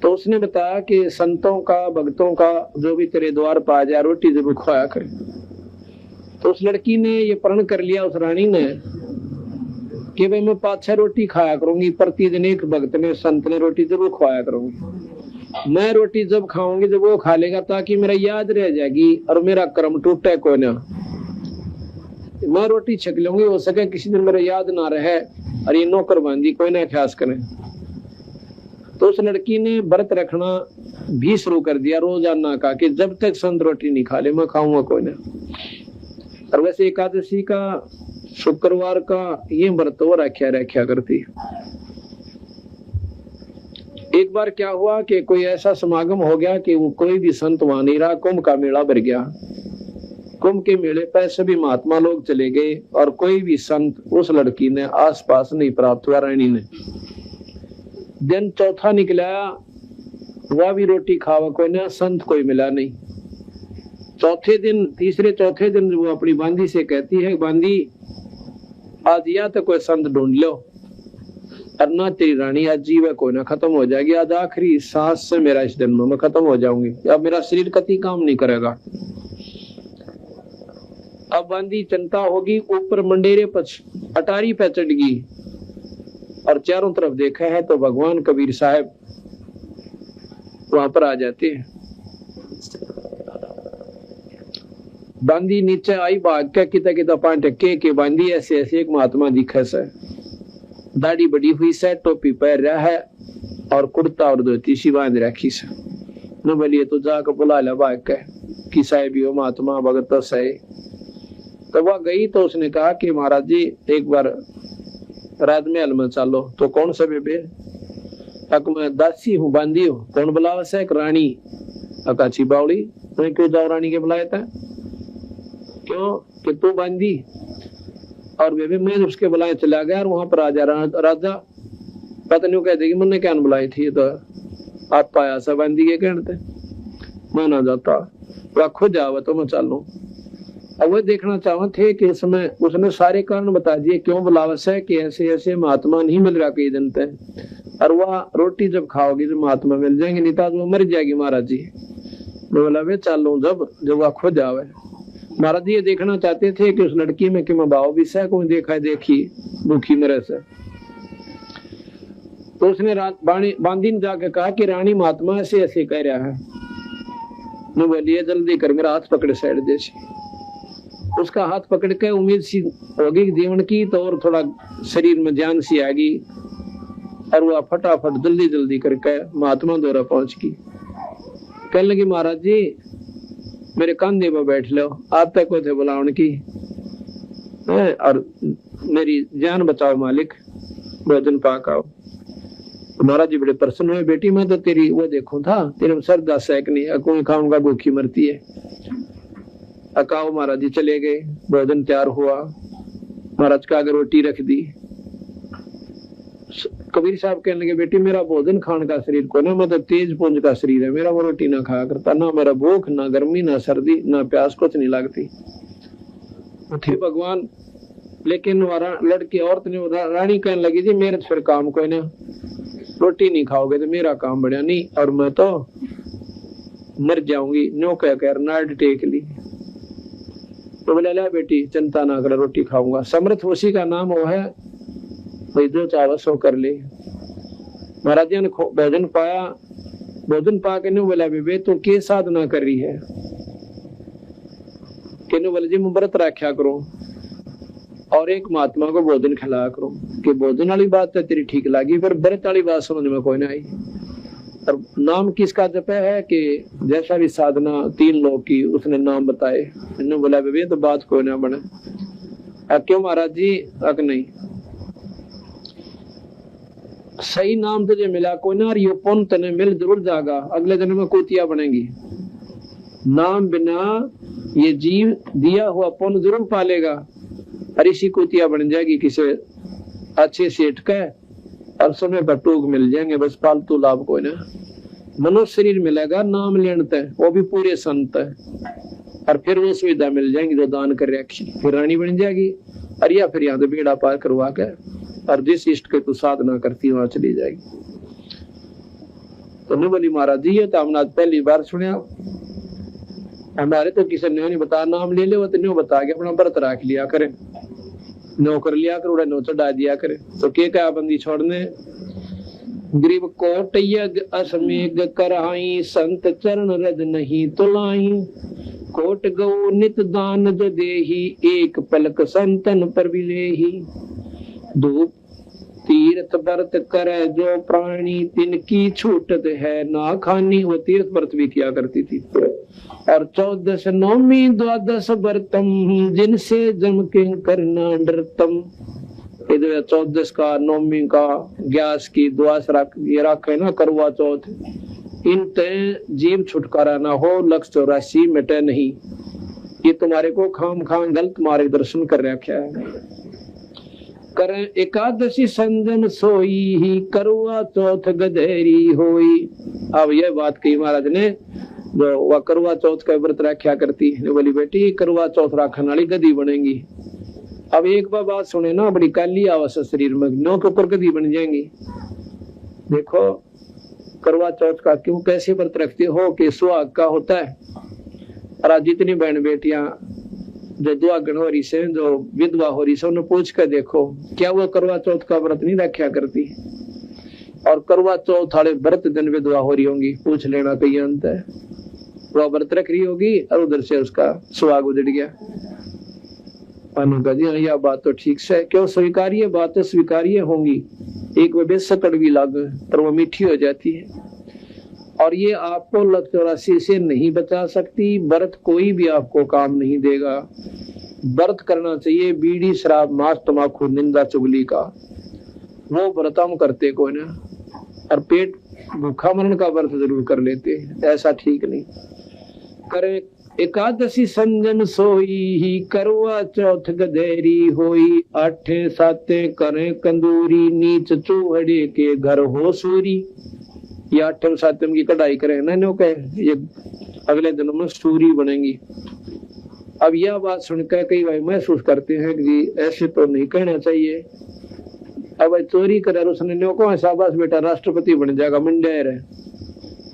तो उसने बताया कि संतों का भक्तों का जो भी तेरे द्वार पर आ जाए रोटी जरूर खुआया करे। तो उस लड़की ने ये प्रण कर लिया, उस रानी ने, कि भाई मैं 5-6 रोटी खाया करूंगी, प्रतिदिन एक भक्त ने संत ने रोटी जरूर खवाया करूंगी। मैं रोटी जब खाऊंगी जब वो खा लेगा, ताकि मेरा याद रह जाएगी और मेरा कर्म टूटे कोई ना। मैं रोटी छक लूंगी, हो सके किसी दिन मेरा याद ना रहे और ये नौकर बांधी कोई ना ख्यास करे। तो उस लड़की ने व्रत रखना भी शुरू कर दिया रोजाना का, कि जब तक संत रोटी नहीं खा ले मैं खाऊंगा कोई ना। और वैसे एकादशी का शुक्रवार का ये व्रत वो रखा करती। एक बार क्या हुआ कि कोई ऐसा समागम हो गया कि वो कोई भी संत वहां नहीं रहा, कुंभ का मेला भर गया। कुंभ के मेले पर सभी महात्मा लोग चले गए और कोई भी संत उस लड़की ने आसपास नहीं प्राप्त हुआ। रानी ने दिन चौथा निकला, वह भी रोटी खावा कोई ना, संत कोई मिला नहीं। तीसरे चौथे दिन वो अपनी बांदी से कहती है, बांदी आज या तो कोई संत ढूंढ लो, और ना तेरी रानी आज जीव कोई ना, खत्म हो जाएगी। आज आखिरी सांस से मेरा इस जन्म में खत्म हो जाऊंगी, अब मेरा शरीर कति काम नहीं करेगा। अब बांदी चिंता होगी, ऊपर मंडेरे पर अटारी पे चढ़ गई और चारों तरफ देखा है तो भगवान कबीर साहब वहां पर आ जाते हैं। बांदी नीचे आई, भाग के किता पांच टक्के के बांदी ऐसे ऐसे एक महात्मा दिखे से, दाढ़ी बड़ी हुई से, टोपी पहन रहा है और कुर्ता और धोती सी बांध रखी से। न बोलिए तो जाकर बुला ले भाग के कि साहब यो महात्मा भगत सही। तो वह गई तो उसने कहा कि महाराज जी एक बार राजमहल में चलो। तो कौन सा बेबे? अक मैं दासी हूँ, बांदी हूँ। कौन बुलावा से? एक रानी। अकाची बावड़ी। मैं क्यों जाओ रानी के बुलाया था? क्यों कि तू बांदी? और बेबे मैं उसके बुलाए चला गया और वहां पर राजा पत्नी कह देगी मैंने क्या बुलाई थी, तो आप पाया सा बांदी के कहते मैं ना जाता, वह खुद जावा तो मैं चालू। अब वो देखना चाहते थे कि इसमें उसने सारे कारण बता दिए क्यों बुलावस है, कि ऐसे ऐसे महात्मा नहीं मिल रहा कई दिन तक, और वह रोटी जब खाओगी तो महात्मा मिल जाएंगे, नहीं तो वो मर जाएगी महाराज जी। मैं बोला वे चालू जब वह खुद आवे। महाराज जी ये देखना चाहते थे कि उस लड़की में कि मैं भाव भी से कोई देखा देखी भूखी मरे से। तो उसने बांदी ने जाके कहा कि रानी महात्मा ऐसे ऐसे कह रहा है। मैं बोलिए जल्दी कर मेरा हाथ पकड़ साइड दे। उसका हाथ पकड़ के उम्मीद सी होगी जीवन की, तो और थोड़ा शरीर में जान सी आ गई और वह फटाफट जल्दी जल्दी करके महात्मा द्वारा पहुंच गई। कहने लगी महाराज जी मेरे कंधे पर बैठ लो, आप तक को थे बुलावन की है, और मेरी जान बचाओ मालिक, भोजन पाक आओ। महाराज जी बड़े प्रसन्न हुए, बेटी मैं तो तेरी वो देखूं था, तेरे श्रद्धा सैक नहीं अकुई खाऊंगा भूखी मरती है। अकाओ महाराज जी चले गए, भोजन तैयार हुआ, महाराज का आगे रोटी रख दी। कबीर साहब कहने लगे बेटी मेरा भोजन खाने का शरीर को ना, मतलब तेज पुंज का शरीर है मेरा, वो रोटी ना खाया करता, ना मेरा भूख ना गर्मी ना सर्दी ना प्यास कुछ नहीं लगती थे भगवान। लेकिन लड़की औरत ने रानी कहने लगी जी मेरे फिर काम कोई ना, रोटी नहीं खाओगे तो मेरा काम बढ़िया नहीं और मैं तो मर जाऊंगी। नो कह कर नाड़ टेक ली। तो बोले ला बेटी चिंता ना कर, रोटी खाऊंगा। समर्थ उसी का नाम वो है, भाई जो चाहे सो कर ले। महाराज जी ने भोजन पाया, भोजन पा के बोला बेबे तो के साधना कर रही है? कि बोले जी मैं व्रत रखा करो और एक महात्मा को भोजन खिलाया करो। कि भोजन वाली बात तो तेरी ठीक लगी, पर व्रत वाली बात समझ में कोई ना आई। और नाम किसका जप है कि जैसा भी साधना 3 लोग की उसने नाम बताए। इन्होंने बोला बेबे तो बात कोई ना बने। क्यों महाराज जी? अक नहीं, सही नाम तुझे मिला कोई ना, ये पुण्य तने मिल जरूर जाएगा, अगले जन्म में कुतिया बनेगी। नाम बिना ये जीव दिया हुआ पुण्य जरूर पालेगा और इसी कुतिया बन जाएगी किसी अच्छे सेठ का, और समय पर टूक मिल जाएंगे, बस फालतू लाभ कोई ना। मनुष्य शरीर मिलेगा नाम लेने तक, वो भी पूरे संत है, और फिर वो सुविधा मिल जाएंगी जो दान कर रखी, फिर रानी बन जाएगी, और या फिर यहाँ तो बेड़ा पार करवा के और जिस इष्ट के तू साधना करती वहां चली जाएगी। तो नहीं बोली महाराज जी ये तो हमने आज पहली बार सुना, हमारे तो किसी ने नहीं बताया, नाम ले ले वो तो नहीं बता के अपना व्रत रख लिया करें। नौकर लिया कर उड़ा नो चढ़ा दिया करे। तो के क्या बंदी छोड़ने गरीब कोट यज्ञ असमेघ कराई संत चरण रज नहीं तुलाई कोट गौ नित दान जो देही एक पलक संतन पर विलेही धूप तीर्थ व्रत करे जो प्राणी तिनकी छूटत है ना खानी। वो तीर्थ व्रत भी किया करती थी। और 14 नौमी 12 व्रतम जिनसे जम के करना डरतम। 14 का नौमी का ग्यास की द्वास ये रखे ना करवा चौथ। इन ते जीव छुटकारा ना हो लक्ष्य 84 मिटे नहीं। ये तुम्हारे को खाम खाम गलत मार्गदर्शन कर रखा है। करें एकादशी संजन सोई ही करवा चौथ गधेरी होई। अब यह बात कही महाराज ने जो वह करवा चौथ का व्रत रखा करती है बोली बेटी करवा चौथ रखने वाली गधी बनेगी। अब एक बार बात सुने ना बड़ी काली आवास शरीर में नौ के ऊपर गधी बन जाएंगी। देखो करवा चौथ का क्यों कैसे व्रत रखते हो कि सुहाग का होता है। और जितनी बहन बेटियां जो दुआगन हो रही से जो विधवा हो रही से उन्हें पूछ कर देखो क्या वो करवा चौथ का व्रत नहीं रखा करती। और करवा चौथ वाले व्रत दिन विधवा हो रही होंगी पूछ लेना कहीं अंत है। वो व्रत रख रही होगी और उधर से उसका सुहाग उजड़ गया। जी हाँ यह बात तो ठीक से क्यों स्वीकार्य बातें स्वीकार्य होंगी। एक वे बेशक कड़वी लागे पर वो मीठी हो जाती है। और ये आपको लक्ष्य 84 से नहीं बचा सकती। व्रत कोई भी आपको काम नहीं देगा। व्रत करना चाहिए बीड़ी शराब मांस तमाकू निंदा चुगली का। वो व्रत हम करते को ना और पेट भूखा मरण का व्रत जरूर कर लेते। ऐसा ठीक नहीं करे। एकादशी संजन सोई ही करवा चौथ गधेरी होई 8 7 करें कंदूरी नीच चूहड़े के घर हो सूरी। ये 8 7 की कढ़ाई करें ना नो कहे ये अगले दिनों में सूरी बनेंगी। अब यह बात सुनकर कई भाई महसूस करते हैं कि जी ऐसे तो नहीं कहना चाहिए। अब चोरी करे उसने नो को शाबाश बेटा राष्ट्रपति बन जाएगा मंडेर है।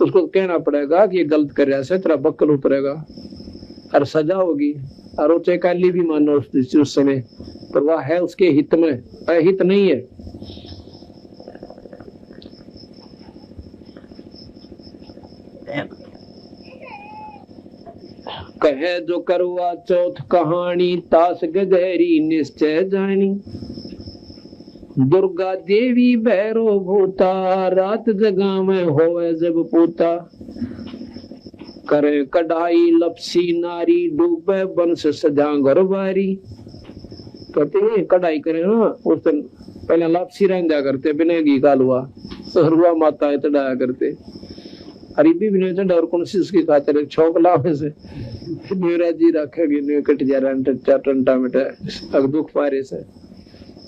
उसको कहना पड़ेगा कि ये गलत कर रहा है तेरा बक्कल उतरेगा और सजा होगी। और वो चेकाली भी मानो उस समय पर वह है उसके हित में अहित नहीं है। कहे जो करवा चौथ कहानी तास गधेरी निश्चय जानी। दुर्गा देवी भैरो भूता रात जगा में होवे जब पूता। करे कढ़ाई लपसी नारी डूबे बंश सजा घरबारी। कहते हैं कढ़ाई करे ना उस दिन पहले लपसी रहने करते बिना घी का हलवा रुआ माता चढ़ाया करते। अरीबी भी नहीं चढ़ा और कौन सी उसकी खातिर छौक लावे से जी रखेगी कट जा रहा टंटा मिटा अब दुख पारे से।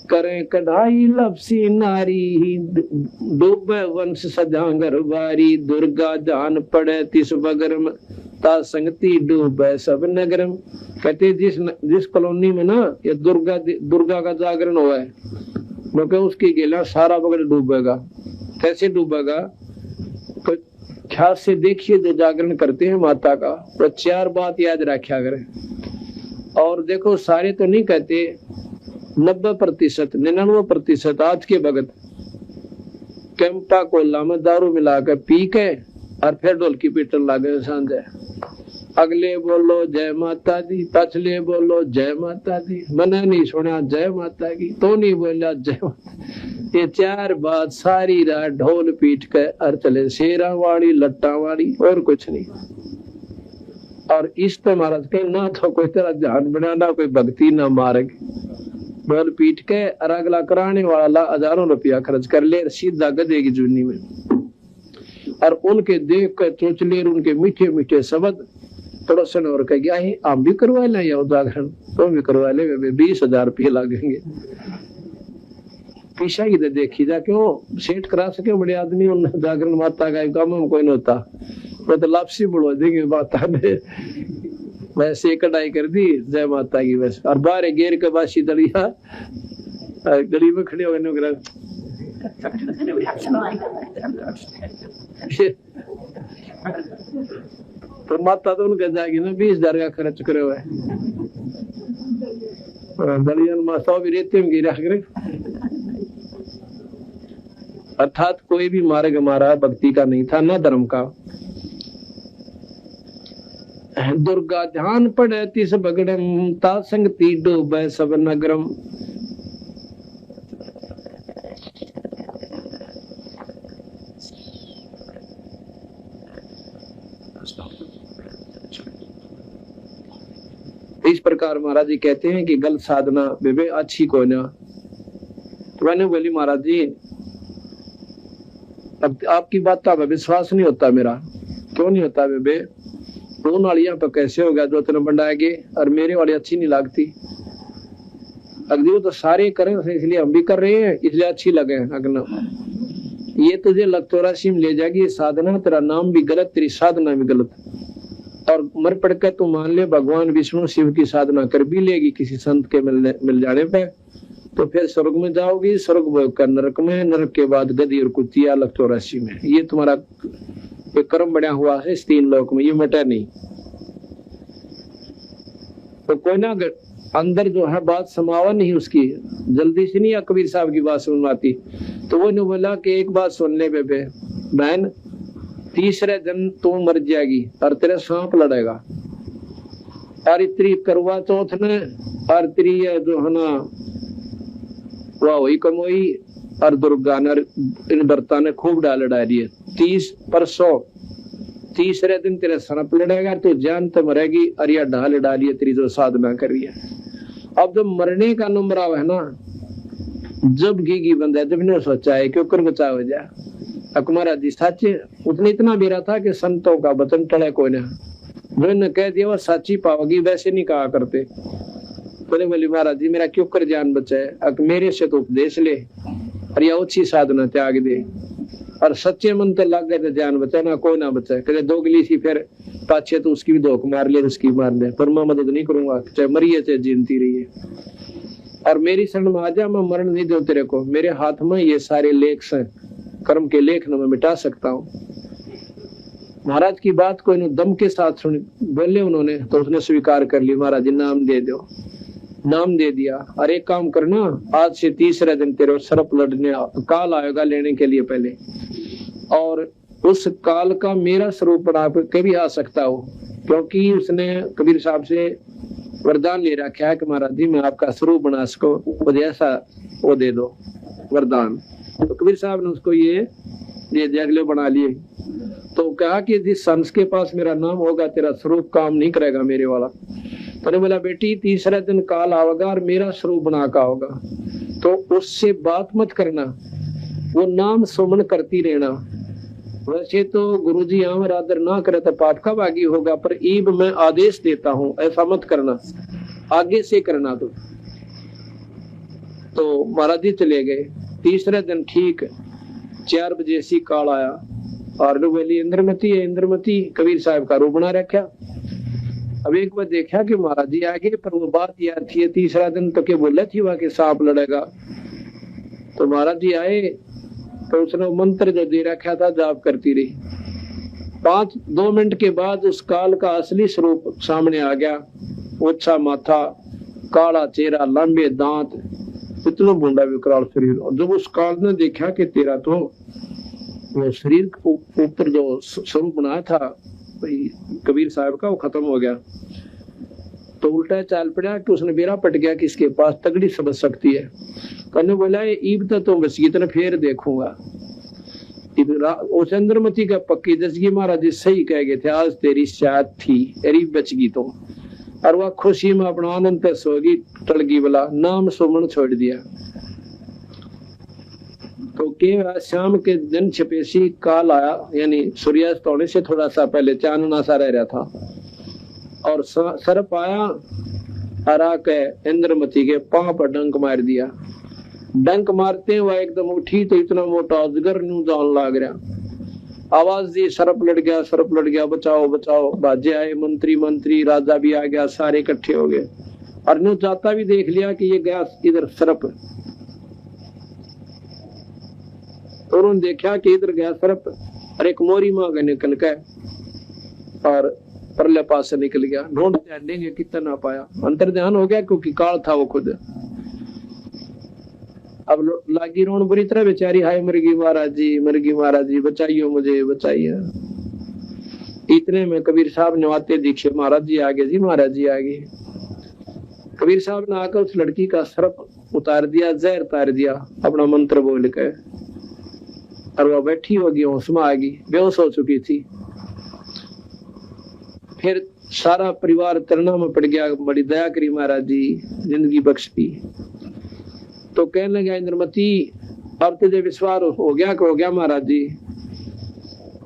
करें कढ़ाई लपसी नारी डूबे वंश सजांगर बारी। दुर्गा जान पड़े तिस बगरम ता संगति डूबे सब नगरम। कहते जिस कॉलोनी में ना ये दुर्गा का जागरण हुआ है क्योंकि उसकी गेला सारा बगड़ डूबेगा। कैसे डूबेगा तो ख्याल से देखिए जो जागरण करते हैं माता का तो 4 बात याद रखा करें। और देखो सारे तो नहीं कहते 90% 99% आज के भगत कैंपा कोला में दारू मिलाकर पी के और फिर ढोलकी पीटन लागे सांझे। अगले बोलो जय माता दी पछले बोलो जय माता दी। मैंने नहीं सुना जय माता की तो नहीं बोला जय माता। ये 4 बात सारी रात ढोल पीट के और चले शेरा वाली लट्टा वाली और कुछ नहीं। और इस तो महाराज के ना तो कोई तरह ध्यान बनाना कोई भक्ति ना मार्ग ढोल पीट के और अगला कराने वाला हजारों रुपया खर्च कर ले सीधा गधे की जूनी में। और उनके देख कर चोचले उनके मीठे मीठे शब्द पड़ोसन और कह गया है आप भी करवा लें या उदाहरण तो भी करवा ले 20,000 रुपये लगेंगे। पीछा ही तो देखी जा क्यों सेठ करा सके बड़े आदमी उन जागरण माता का काम में कोई नहीं होता। वो तो लापसी बढ़वा देंगे माता ने वैसे कढ़ाई कर दी जय माता की बस। और बाहर गेर के बासी दलिया गली में खड़े हो गए तो माता तो उनके जाएगी ना 20,000 का खर्च करे हुए। दलियन मास्ता भी रेते में गिरा करे। अर्थात कोई भी मार्ग हमारा भक्ति का नहीं था, न धर्म का। दुर्गा ध्यान पड़े तिस बगड़म, ता संगति डूबे सब नगरम। इस प्रकार महाराज जी कहते हैं कि गलत साधना बेबे अच्छी कोई ना। तो मैंने बोली महाराज जी अब आपकी बात का विश्वास नहीं होता मेरा। क्यों नहीं होता बेबे? दो नालियां पर कैसे हो गया जो तेने बनाएगी और मेरे वाली अच्छी नहीं लगती। अगली तो सारे करें इसलिए हम भी कर रहे हैं, इसलिए अच्छी लगे। अगला ये तुझे लखतौरासी में ले जाएगी ये साधना, तेरा नाम भी गलत, तेरी साधना भी गलत। और मर पड़ कर तू मान ले भगवान विष्णु शिव की साधना कर भी लेगी किसी संत के मिल जाने पे, तो फिर स्वर्ग में जाओगी, स्वर्ग भोग कर नरक में, नरक के बाद गदी और कुतिया लखतौरासी में। ये तुम्हारा कर्म बढ़िया हुआ है इस तीन लोक में, ये मटा नहीं। तो कोई ना अंदर जो है बात समावा नहीं उसकी, जल्दी से नहीं कबीर साहब की बात सुनवाती। तो वो ने बोला कि एक बात सुन ले बेबे बहन, तीसरे दिन तू मर जाएगी और तेरे सांप लड़ेगा। और इतनी करवा चौथ ने और तेरी जो है ना वह वही कमोई और दुर्गा ने इन व्रता ने खूब डाल डाली है। 30 परसों तीसरे दिन तेरे सांप लड़ेगा, तो जान तो मरेगी और यह ढाल डाली है तेरी जो साधना कर रही है। अब जब मरने का नंबर आवे है ना, जब घी बंदा जब ने सोचा है कि ऊपर बचा हो जाए। अकुमारा जी सच उतने इतना बेरा था कि संतों का वचन टले कोई ना, जो ने कह दिया वो सच्ची पाओगी, वैसे नहीं कहा करते। बोले बोली महाराज जी मेरा क्यों कर जान बचाए, अक मेरे से तो उपदेश ले और यह अच्छी साधना त्याग दे और सच्चे मन तो लग गए तो जान बचाए, ना कोई ना बचाए। कहे दोगली सी फिर पाछे तो उसकी भी धोख मार ले, उसकी मार ले, पर मैं मदद नहीं करूंगा, चाहे मरिए चाहे जीनती रही है। और मेरी शरण में आ जा, मैं मरण नहीं दो तेरे को, मेरे हाथ में ये सारे लेख हैं, कर्म के लेख न मैं मिटा सकता हूँ। महाराज की बात को इन्होंने दम के साथ सुनी, बोले उन्होंने, तो उसने स्वीकार कर ली। महाराज जी नाम दे दो, नाम दे दिया। और एक काम करना, आज से तीसरे दिन तेरे सर्प लड़ने काल आएगा लेने के लिए पहले, और उस काल का मेरा स्वरूप बना के भी आ सकता हो, क्योंकि उसने कबीर साहब से वरदान ले रखा है कि महाराज जी मैं आपका स्वरूप बना सको, मुझे ऐसा वो दे दो वरदान। तो कबीर साहब ने उसको ये अगले बना लिए। तो कहा कि जिस संस के पास मेरा नाम होगा तेरा स्वरूप काम नहीं करेगा मेरे वाला। तो बोला बेटी तीसरे दिन काल आवेगा और मेरा स्वरूप बना का होगा, तो उससे बात मत करना, वो नाम सुमन करती रहना। वैसे तो गुरुजी हमारा आदर ना करे तो पाठ का भागी होगा, पर ईब मैं आदेश देता हूँ ऐसा मत करना, आगे से करना। तो महाराज जी चले गए। तीसरे दिन ठीक 4 बजे सी काल आया और बोली इंद्रमती है, इंद्रमती कबीर साहब का रूप बना रखा। अब एक बार देखा कि महाराज जी आगे, पर वो बात याद थी तीसरा दिन तो क्या बोले थी वहां के सांप लड़ेगा। तो महाराज जी आए तो उसने मंत्र जो दे रखा था जाप करती रही। 2 मिनट के बाद उस काल का असली स्वरूप सामने आ गया। ओछा माथा, काला चेहरा, लंबे दांत, इतना बूंदा विकराल शरीर। और जब उस काल ने देखा कि तेरा तो वो शरीर ऊपर जो स्वरूप बनाया था कबीर साहब का वो खत्म हो गया, तो उल्टा चाल पड़ा कि उसने बेरा पट गया कि इसके पास तगड़ी समझ सकती है। कहने बोला ईब तो बस इतना फिर देखूंगा। चंद्रमती का पक्की दसगी महाराज जी सही कह गए थे, आज तेरी शायद थी अरी बचगी तो। और वह खुशी में अपना आनंद सोगी टलगी वाला नाम सुमन छोड़ दिया। तो के शाम के दिन छपेसी काल आया, यानी सूर्यास्त होने से थोड़ा सा पहले चांदना सा रह रहा था, और सर्प आया हरा के इंद्रमती के पांव पर डंक मार दिया। डंक मारते वह एकदम उठी तो इतना मोटा अजगर न्यू जान लाग रहा। आवाज दी सर्प लड़ गया, सर्प लड़ गया, बचाओ बचाओ। बाजे आए मंत्री राजा भी आ गया, सारे इकट्ठे हो गए। और न्यू जाता भी देख लिया कि ये गया इधर सर्प, तो उन्होंने देखा कि इधर गया सर्प और एक मोरी मांग निकल के और परले पास से निकल गया। ढूंढते ढूंढेंगे कितना ना पाया, अंतर ध्यान हो गया क्योंकि काल था वो खुद। अब लागी रोन बुरी तरह बेचारी, हाय मुर्गी महाराज जी बचाइयो मुझे बचाइए। इतने में कबीर साहब ने आते दीक्षे, महाराज जी आगे जी, महाराज जी आगे। कबीर साहब ने आकर उस लड़की का सर्प उतार दिया, जहर उतार दिया अपना मंत्र बोल के, और वह बैठी होगी, होश में आ गई, बेहोश हो चुकी थी। फिर सारा परिवार तरना में पड़ गया, बड़ी दया करी महाराज जी, जिंदगी बख्श दी। तो कहने लगा इंद्रमती, अब तुझे विश्वास हो गया महाराज जी,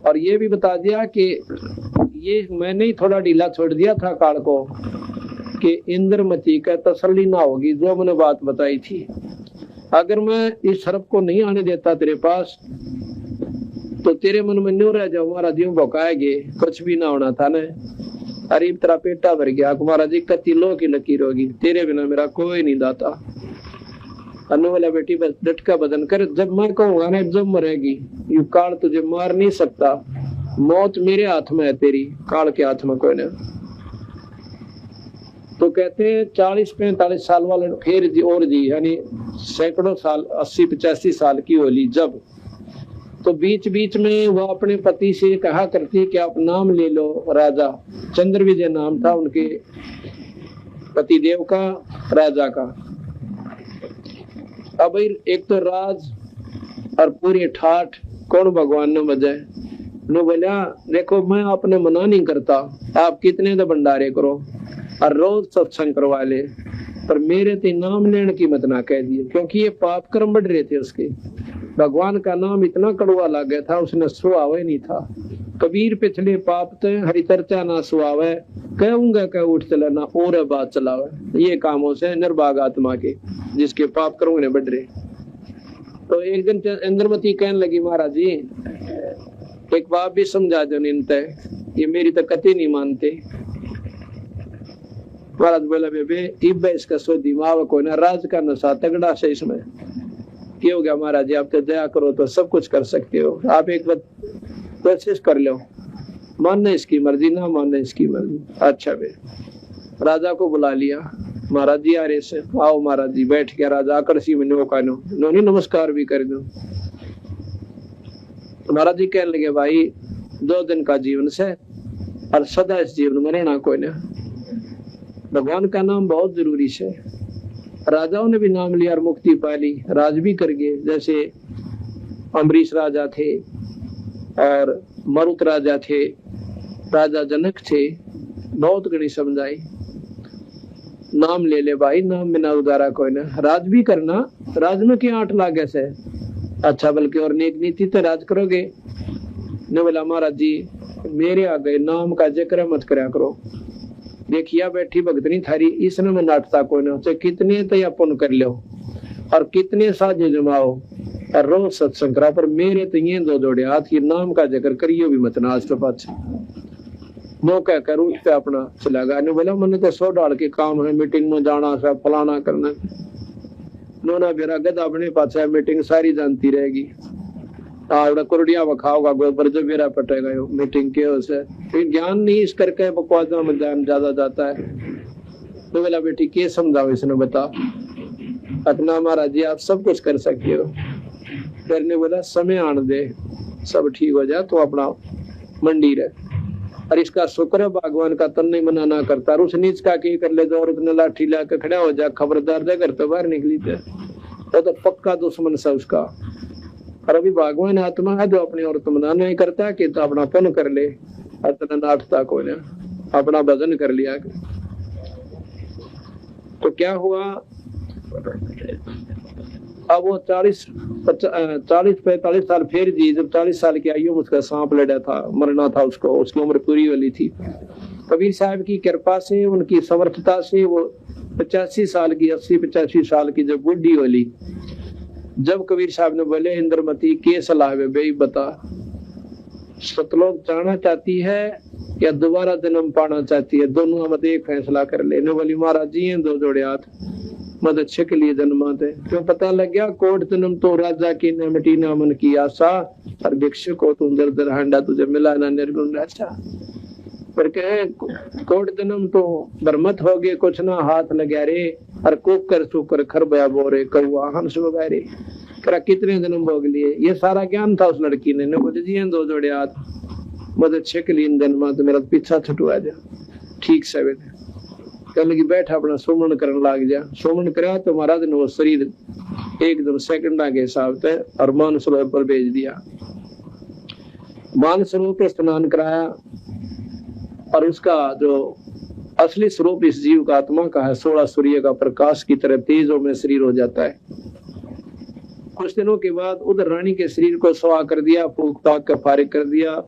और ये भी बता दिया कि ये मैंने ही थोड़ा ढीला छोड़ दिया था काल को कि इंद्रमती का तसल्ली ना होगी जो मैंने बात बताई थी। अगर मैं इस सर्प को नहीं आने देता तेरे पास तो तेरे मन में न्यू रह जाओ, महाराज जी भौकाएंगे, कुछ भी ना होना था न। अरे तेरा पेटा भर गया महाराज जी, कति लो की लकीर होगी, तेरे बिना मेरा कोई नहीं दाता। अनु वाला बेटी बस डटका बदन कर, जब मैं कहूंगा ना जब मरेगी, यू काल तुझे मार नहीं सकता, मौत मेरे हाथ में है, तेरी काल के हाथ में कोई ना। तो कहते हैं 40-45 साल वाले फिर जी और जी, यानी सैकड़ों साल, 80-85 साल की होली जब, तो बीच बीच में वो अपने पति से कहा करती कि आप नाम ले लो राजा। चंद्र विजय नाम था उनके पति देव का, राजा का। अब एक तो राज और पूरी ठाठ कौन भगवान ने बजाए। नो बोला देखो मैं आपने मना नहीं करता, आप कितने तो भंडारे करो और रोज सत्संग करवा ले, पर मेरे ते नाम लेने की मत ना कह दिए, क्योंकि ये पाप कर्म बढ़ रहे थे उसके। भगवान का नाम इतना कड़वा लग गया था, उसने सुहावे नहीं था। कबीर पिछले पाप ते हरि चर्चा ना सुहावे, कहूंगा कह उठ चलना और बात चलावे। ये कामों से निर्भाग आत्मा के जिसके पाप कर्म ने बढ़ रहे। तो एक दिन इंद्रमती कहने लगी महाराज जी एक बात भी समझा दो निंत, ये मेरी तो कति नहीं मानते। महाराज बोला बेबे इब इसका सो दिमाग को ना, राज का नशा तगड़ा से इसमें। क्या हो गया महाराज जी, आप तो दया करो तो सब कुछ कर सकते हो, आप एक बार कोशिश कर लो, मानने इसकी मर्जी ना मानने इसकी मर्जी। अच्छा बे, राजा को बुला लिया, महाराज जी आ रहे से, आओ महाराज जी। बैठ गया राजा, आकर्षी में नोनी नमस्कार भी कर दो। महाराज जी कहने लगे भाई 2 दिन का जीवन से और सदा इस जीवन में रहना कोई ना, भगवान का नाम बहुत जरूरी है। राजाओं ने भी नाम लिया और मुक्ति पा ली, राज भी कर गए। जैसे अम्बरीश राजा थे और मरुत राजा थे, राजा जनक थे, बहुत गणी समझाई। नाम ले ले भाई, नाम बिना उदारा कोई ना। राज भी करना, राज में क्या 8 लाख ऐसे अच्छा, बल्कि और नेक नीति तो राज करोगे। ने बोला महाराज जी मेरे आ गए, नाम का जिक्र मत करा करो। देखिया बैठी भगतनी थारी, इसने में नाटता कोई ना, चाहे कितने तो अपन कर लो और कितने साझे जमाओ और रोज सत्संग करा, पर मेरे तो ये 2 जोड़े हाथ की नाम का जिक्र करियो भी मत ना। आज तो पाछे मौका कर उठ पे अपना चला गया। ने बोला मैंने तो 100 डाल के काम है, मीटिंग में जाना सब फलाना करना। नोना बेरा गदा अपने पास है, मीटिंग सारी जानती रहेगी। आवड़ा कुरडिया बखाओगा गोबर जो बेरा पटेगा यो मीटिंग के उसे, फिर ज्ञान नहीं इस करके बकवासा में ध्यान ज्यादा जाता है। तो बोला बेटी के समझाओ इसने बता। अपना महाराज जी आप सब कुछ कर सकते हो। फिर ने बोला समय आने दे, सब ठीक हो जाए तो अपना मंडी रहे। और इसका शुक्र है भगवान का तन नहीं मना ना करता, उस नीच का की कर ले, और उतने लाठी लाके खड़ा हो जा, खबरदार दे घर तो बाहर निकली थे, तो पक्का दुश्मन सा उसका। और अभी भगवान आत्मा है जो अपनी और मना नहीं करता कि तो अपना पुण्य कर ले, इतना नाटता को ना अपना भजन कर लिया। तो क्या हुआ, अब वो 40-45 साल फिर जी, जब 40 साल की आयु में उसका सांप लड़ा था, मरना था उसको, उसकी उम्र पूरी वाली थी। कबीर साहब की कृपा से, उनकी समर्थता से वो 85 साल की, 80-85 साल की जब बुढ़ी वाली, जब कबीर साहब ने बोले इंद्रमती के सलाह है भाई बता, सतलोक जाना चाहती है या दोबारा जन्म पाना चाहती है, दोनों मत एक फैसला कर ले। बोली महाराज जी हैं 2 जोड़े हाथ, मत अच्छे के लिए जन्माते। क्यों पता लग गया कोट जन्म तो राजा की न मिटी ना मन की आशा, और भिक्षु को तुम दर दर हांडा तुझे मिला ना निर्गुण राशा। पर कहे कोट जन्म तो बरमत हो गए कुछ ना हाथ लगा रे और कुकर सुकर खरबया बोरे कौआ हंस वगा रे करा कितने जन्म भोग लिए। ये सारा ज्ञान था उस लड़की ने बोले जी दो जोड़े हाथ मदद छकलीन दिन में तो मेरा पीछा छुटवा जा ठीक से वे कह लगी बैठा अपना सुमन करने लग जा। सुमन करा तो महाराज ने वो शरीर एकदम सेकंडा के हिसाब से और मानसरोवर पर भेज दिया। मानसरोवर पे स्नान कराया और उसका जो असली स्वरूप इस जीव का आत्मा का है 16 सूर्य का प्रकाश की तरह तेजों में शरीर हो जाता है। कुछ दिनों के बाद उधर रानी के शरीर को सुहा कर दिया, फूक ताक कर फारिग कर दिया।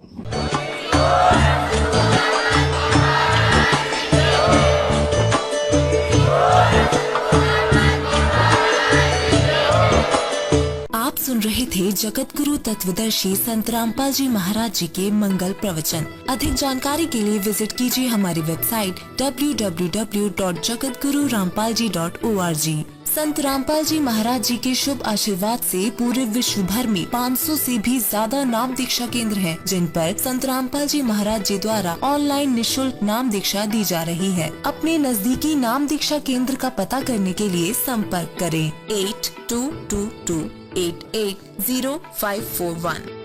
आप सुन रहे थे जगत गुरु तत्वदर्शी संत रामपाल जी महाराज जी के मंगल प्रवचन। अधिक जानकारी के लिए विजिट कीजिए हमारी वेबसाइट www.jagatgururampalji.org। संत रामपाल जी महाराज जी के शुभ आशीर्वाद से पूरे विश्व भर में 500 से भी ज्यादा नाम दीक्षा केंद्र हैं, जिन पर संत रामपाल जी महाराज जी द्वारा ऑनलाइन निशुल्क नाम दीक्षा दी जा रही है। अपने नजदीकी नाम दीक्षा केंद्र का पता करने के लिए संपर्क करें 8222880541।